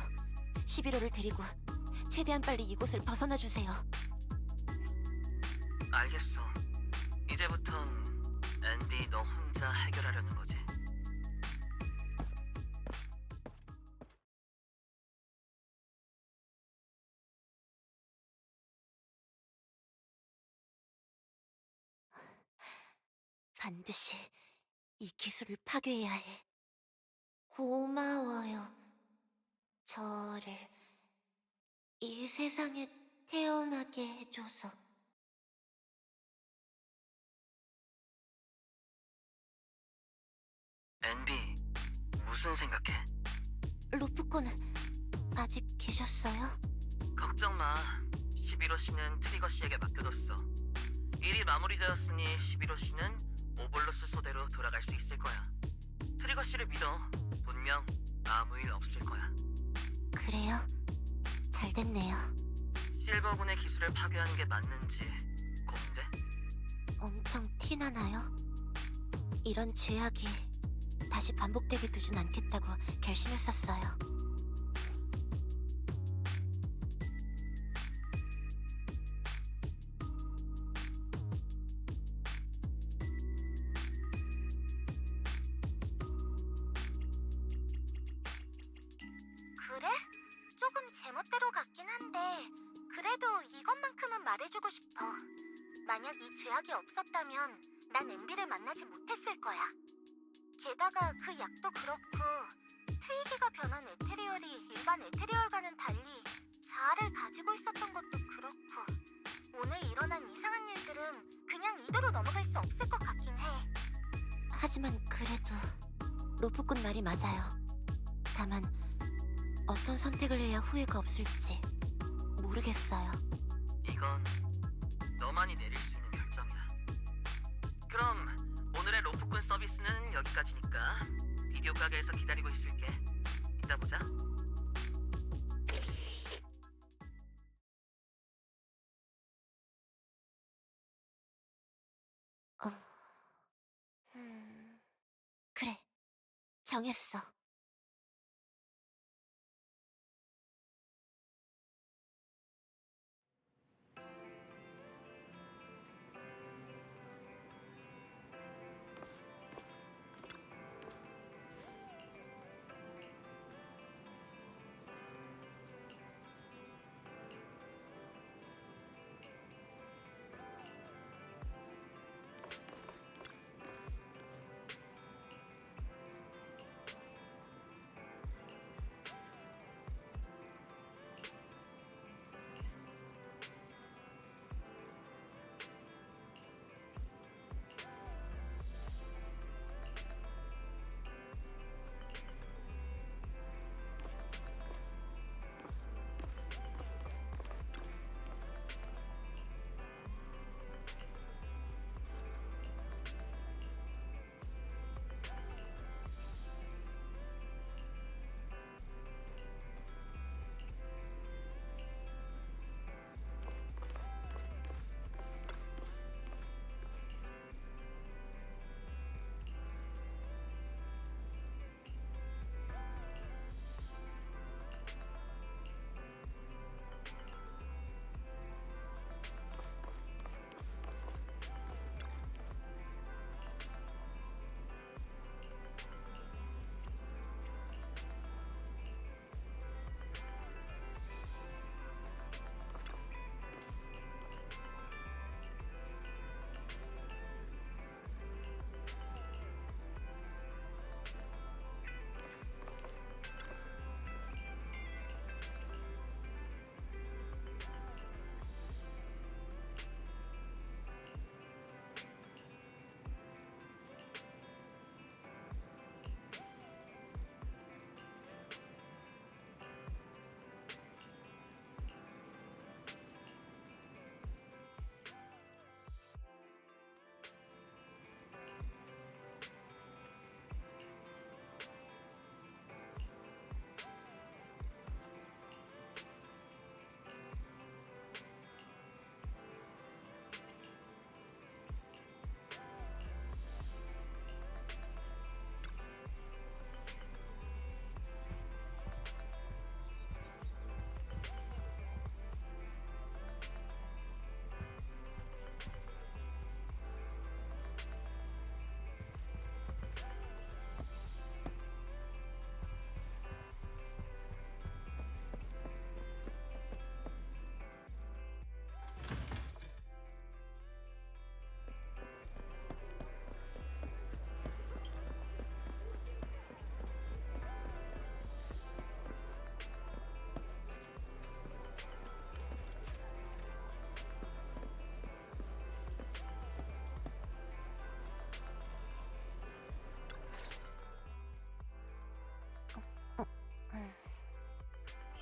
11호를 데리고 최대한 빨리 이곳을 벗어나 주세요. 알겠어. 이제부턴 앤디 너 혼자 해결하려는 거지. 반드시 이 기술을 파괴해야 해. 고마워요. 저를 이 세상에 태어나게 해줘서. 앤디, 무슨 생각해? 루프꾼, 아직 계셨어요? 걱정 마. 11호 씨는 트리거 씨에게 맡겨뒀어. 일이 마무리되었으니 11호 씨는 오볼로스 소대로 돌아갈 수 있을 거야. 트리거 씨를 믿어. 분명 아무 일 없을 거야. 그래요? 잘 됐네요. 실버군의 기술을 파괴하는 게 맞는지 고민돼? 엄청 티나나요? 이런 죄악이 다시 반복되게 두진 않겠다고 결심했었어요. 그래? 조금 제멋대로 같긴 한데 그래도 이것만큼은 말해주고 싶어. 만약 이 죄악이 없었다면 난 엠비를 만나지 못했을 거야. 게다가 그 약도 그렇고 트위기가 변한 에테리얼이 일반 에테리얼과는 달리 자아를 가지고 있었던 것도 그렇고 오늘 일어난 이상한 일들은 그냥 이대로 넘어갈 수 없을 것 같긴 해. 하지만 그래도 로프꾼 말이 맞아요. 다만 어떤 선택을 해야 후회가 없을지 모르겠어요. 이건 너만이 내릴 수 있는 결정이야. 그럼 오늘의 로프꾼 서비스는 여기까지니까 비디오 가게에서 기다리고 있을게. 이따 보자. 그래, 정했어.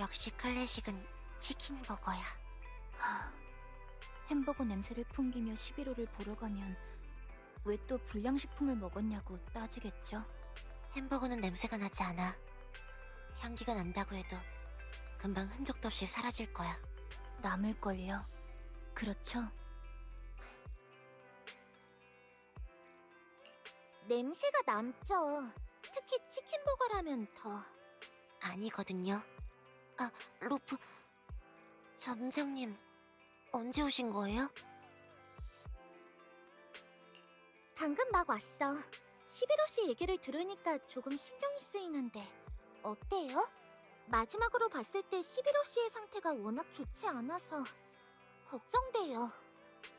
역시 클래식은 치킨버거야. 햄버거 냄새를 풍기며 11호를 보러 가면 왜 또 불량식품을 먹었냐고 따지겠죠. 햄버거는 냄새가 나지 않아. 향기가 난다고 해도 금방 흔적도 없이 사라질 거야. 남을걸요. 그렇죠? 냄새가 남죠. 특히 치킨버거라면 더. 아니거든요. 아, 로프... 점장님, 언제 오신 거예요? 방금 막 왔어. 11호씨 얘기를 들으니까 조금 신경이 쓰이는데 어때요? 마지막으로 봤을 때 11호씨의 상태가 워낙 좋지 않아서 걱정돼요.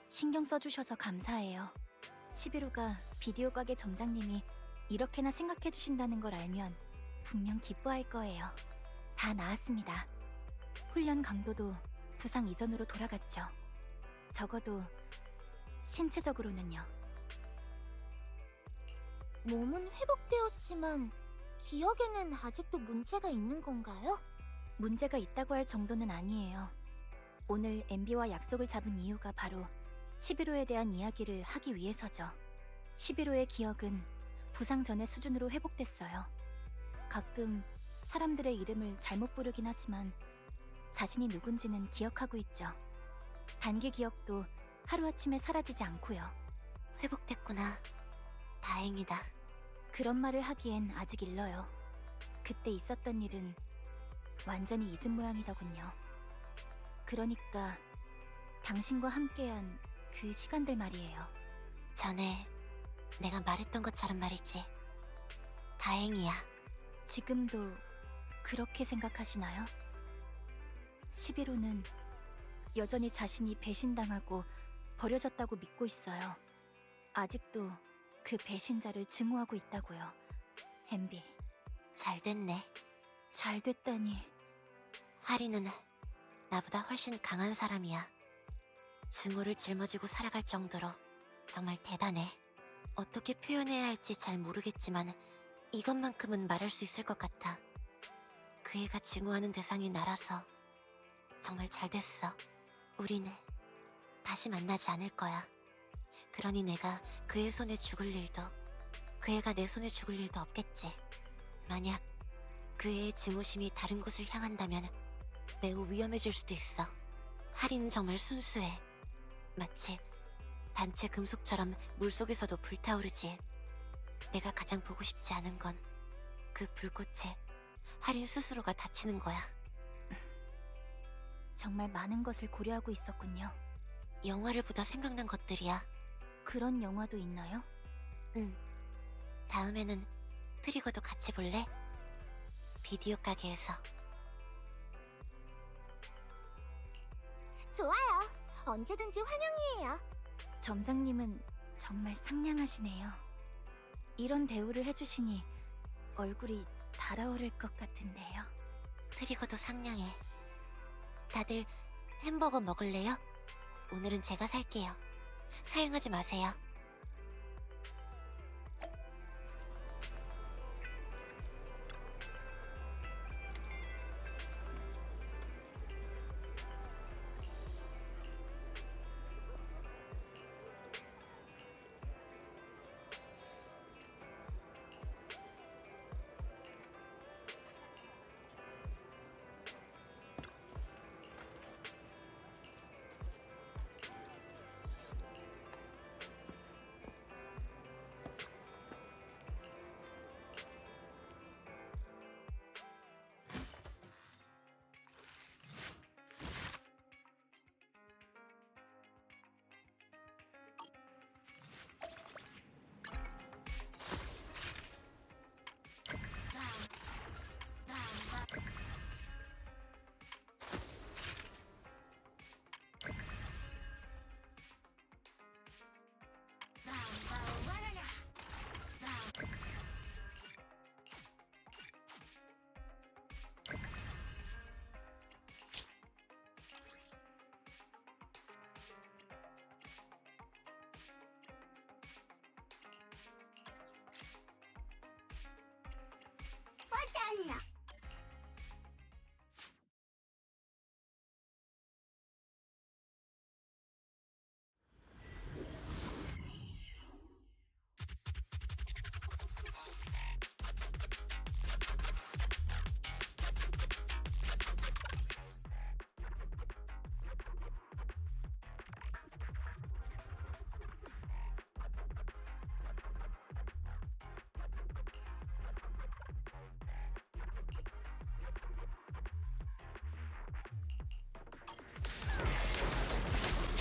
신경 써주셔서 감사해요. 11호가 비디오 가게 점장님이 이렇게나 생각해 주신다는 걸 알면 분명 기뻐할 거예요. 다 나았습니다. 훈련 강도도 부상 이전으로 돌아갔죠. 적어도 신체적으로는요. 몸은 회복되었지만 기억에는 아직도 문제가 있는 건가요? 문제가 있다고 할 정도는 아니에요. 오늘 MB와 약속을 잡은 이유가 바로 11호에 대한 이야기를 하기 위해서죠. 11호의 기억은 부상 전의 수준으로 회복됐어요. 가끔 사람들의 이름을 잘못 부르긴 하지만 자신이 누군지는 기억하고 있죠. 단기 기억도 하루아침에 사라지지 않고요. 회복됐구나. 다행이다. 그런 말을 하기엔 아직 일러요. 그때 있었던 일은 완전히 잊은 모양이더군요. 그러니까 당신과 함께한 그 시간들 말이에요. 전에 내가 말했던 것처럼 말이지. 다행이야. 지금도 그렇게 생각하시나요? 11호는 여전히 자신이 배신당하고 버려졌다고 믿고 있어요. 아직도 그 배신자를 증오하고 있다고요. 엠비. 잘 됐네. 잘 됐다니. 하리는 나보다 훨씬 강한 사람이야. 증오를 짊어지고 살아갈 정도로 정말 대단해. 어떻게 표현해야 할지 잘 모르겠지만 이것만큼은 말할 수 있을 것 같아. 그 애가 증오하는 대상이 나라서 정말 잘 됐어. 우리는 다시 만나지 않을 거야. 그러니 내가 그 애 손에 죽을 일도, 그 애가 내 손에 죽을 일도 없겠지. 만약 그 애의 증오심이 다른 곳을 향한다면 매우 위험해질 수도 있어. 하리는 정말 순수해. 마치 단체 금속처럼 물속에서도 불타오르지. 내가 가장 보고 싶지 않은 건 그 불꽃에 하리 스스로가 다치는 거야. 정말 많은 것을 고려하고 있었군요. 영화를 보다 생각난 것들이야. 그런 영화도 있나요? 응. 다음에는 트리거도 같이 볼래? 비디오 가게에서. 좋아요. 언제든지 환영이에요. 점장님은 정말 상냥하시네요. 이런 대우를 해주시니 얼굴이 달아오를 것 같은데요. 트리거도 상냥해. 다들 햄버거 먹을래요? 오늘은 제가 살게요. 사양하지 마세요.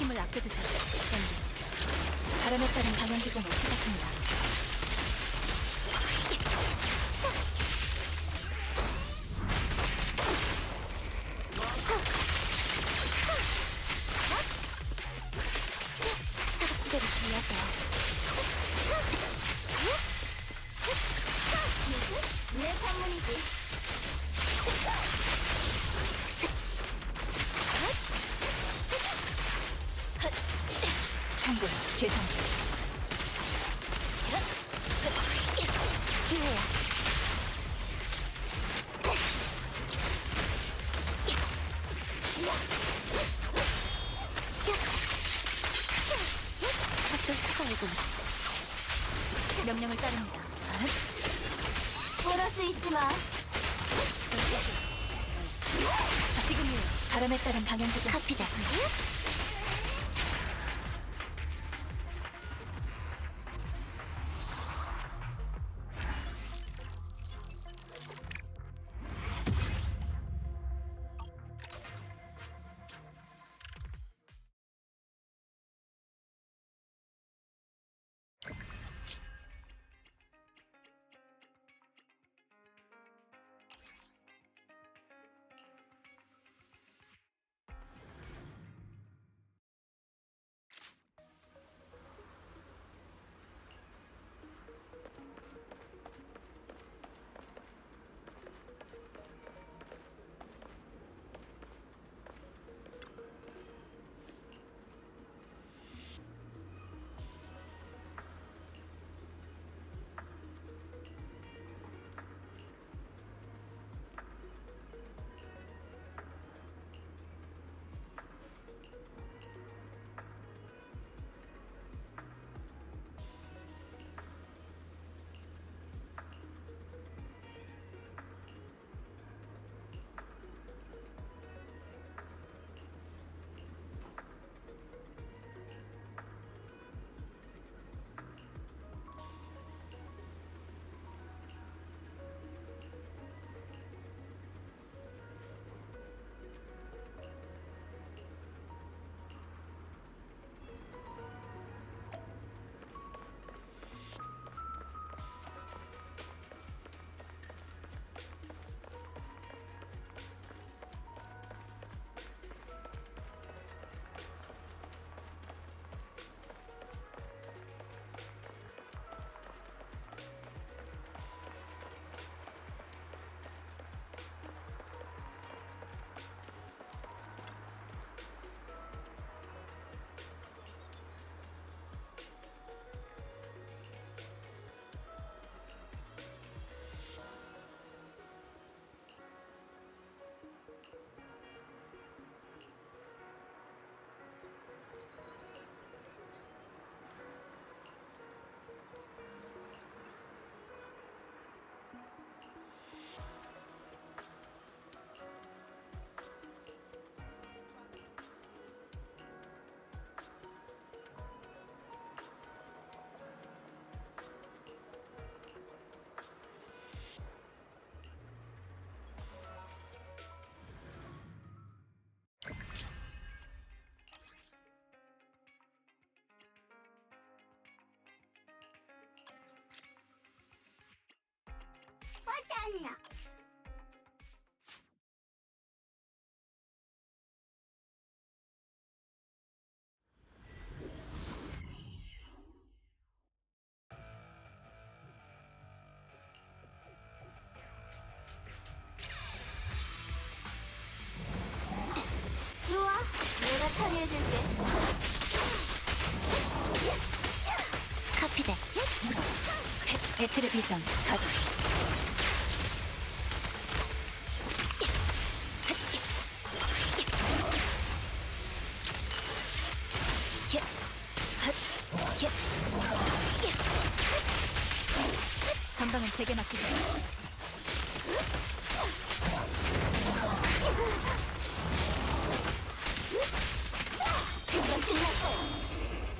힘을 아껴두세요. 밴드. 바람에 따른 방향 조정을 시작합니다. 사각지대를 주의하세요. 내 선물이지. 한글 계산 중. 기회야. 각종 차가이군. 명령을 따릅니다. 보너스 잊지 마. 자, 지금이에요. 바람에 따른 방향 조정. 카피다. 짠나. 좋아, 내가 처리해줄게. 카피다. 배틀의 비전 가동. 전방은 제게 맡기세요.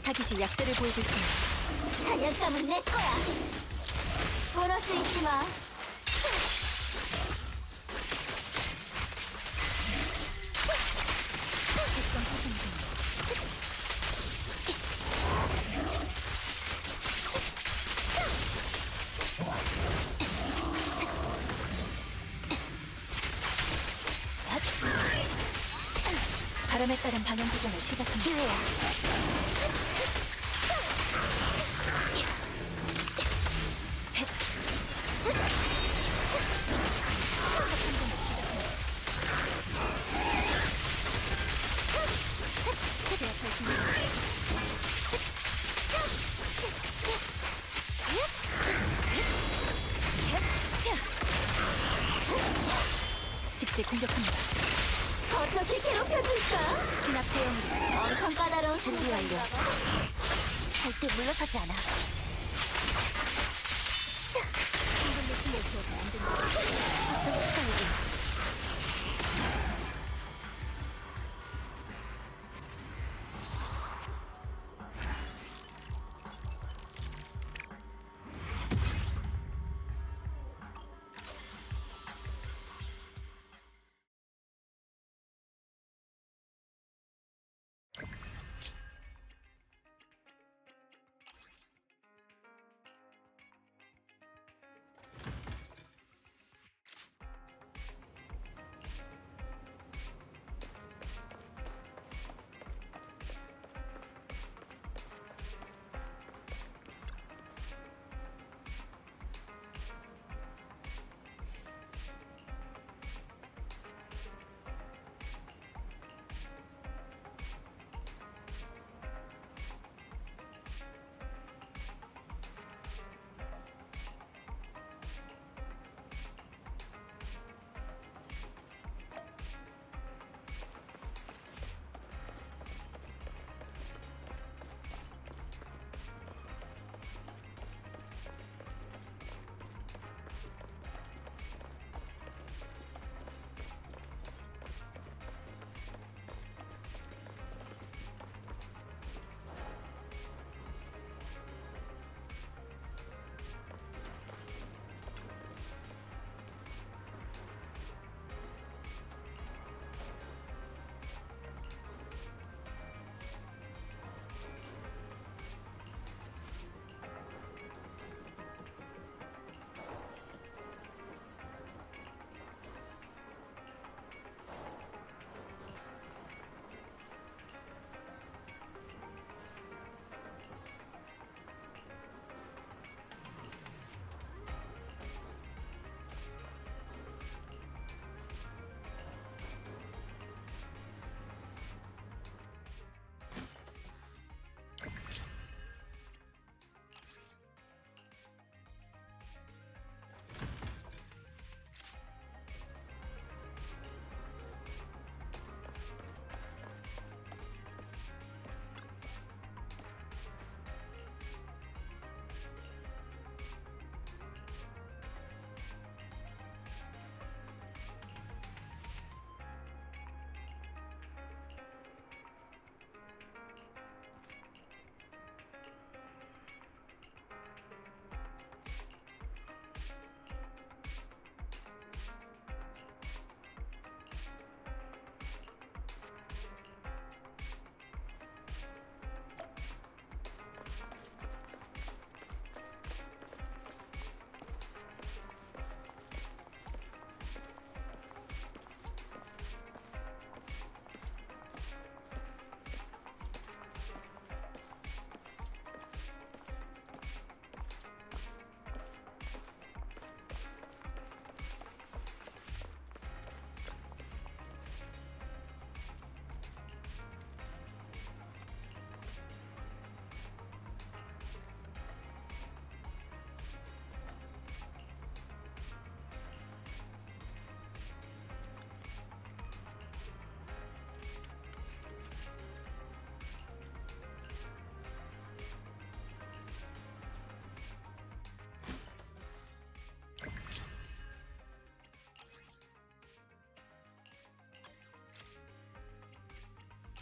타깃이 약세를 보이고 있습니다. 사냥감은 내 거야. 보너스 잊지 마. 특성 확인 중. 바람에 따른 방향 조정을 시작합니다. 기회야. 즉시 공격합니다. 어떻게 괴롭혀줄까? 진압 대형으로 엄청 까다로운 준비 완료. 절대 물러서지 않아. 어쩜 수상이긴.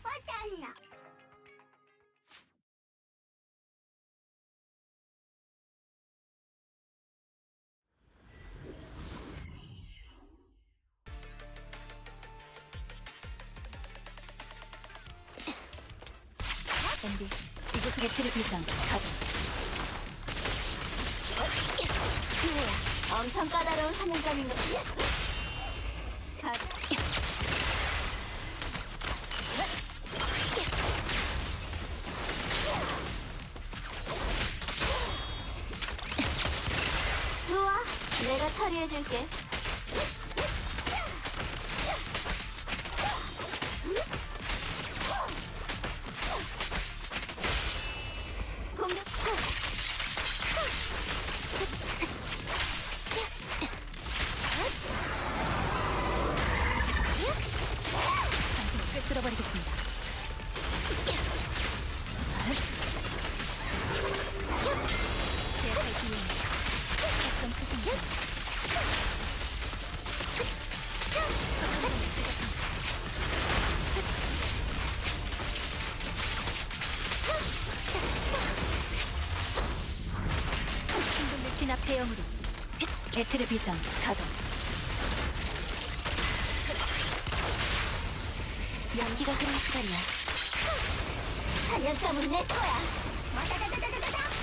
화장나. 앤디, 이곳의 텔레비전 가동. 기회야. 엄청 까다로운 사냥감인 것 같아. 가동. 처리해줄게. 공격. 당신을 꿰뚫어버리겠습니다. 제압할 기회입니다. 작전 투성 중. 행동력 진압 대형으로 에테르 비전 가동. 연기가 흐를 시간이야. 사냥감은 내 거야.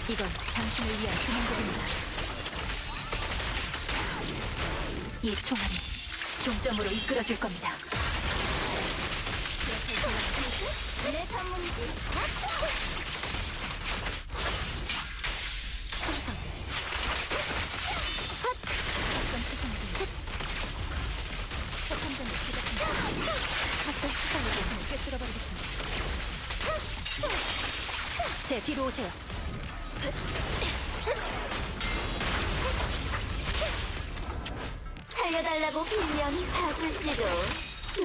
이건 당신을 위한 기념곡입니다. 이 총알이 종점으로 이끌어줄 겁니다. 내 선물이지. 충성. 작전 투성 중. 첫 판정을 시작합니다. 작전 투성의 대신을 꿰뚫어버리겠습니다. 제 뒤로 오세요. 살려달라고 분명히 사줄지도.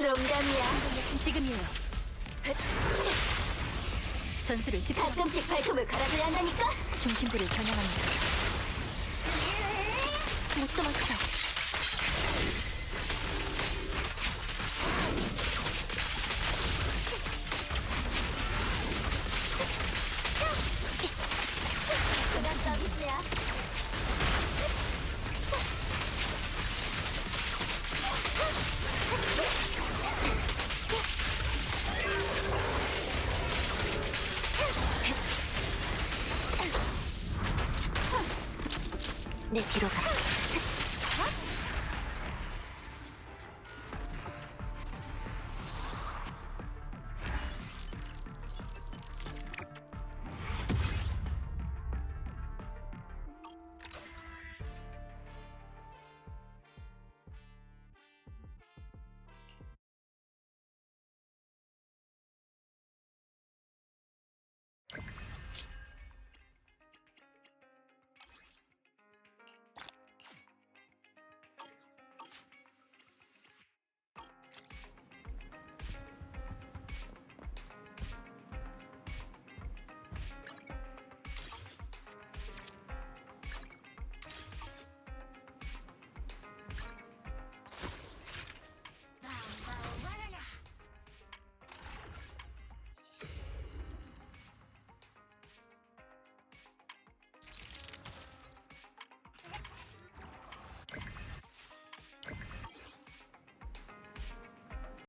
농담이야. 지금이에요. 전술을 집중. 가끔씩 발톱을 갈아줘야 한다니까. 중심부를 겨냥합니다. 못 도망쳐. 그냥 서비스야. 내 뒤로 가.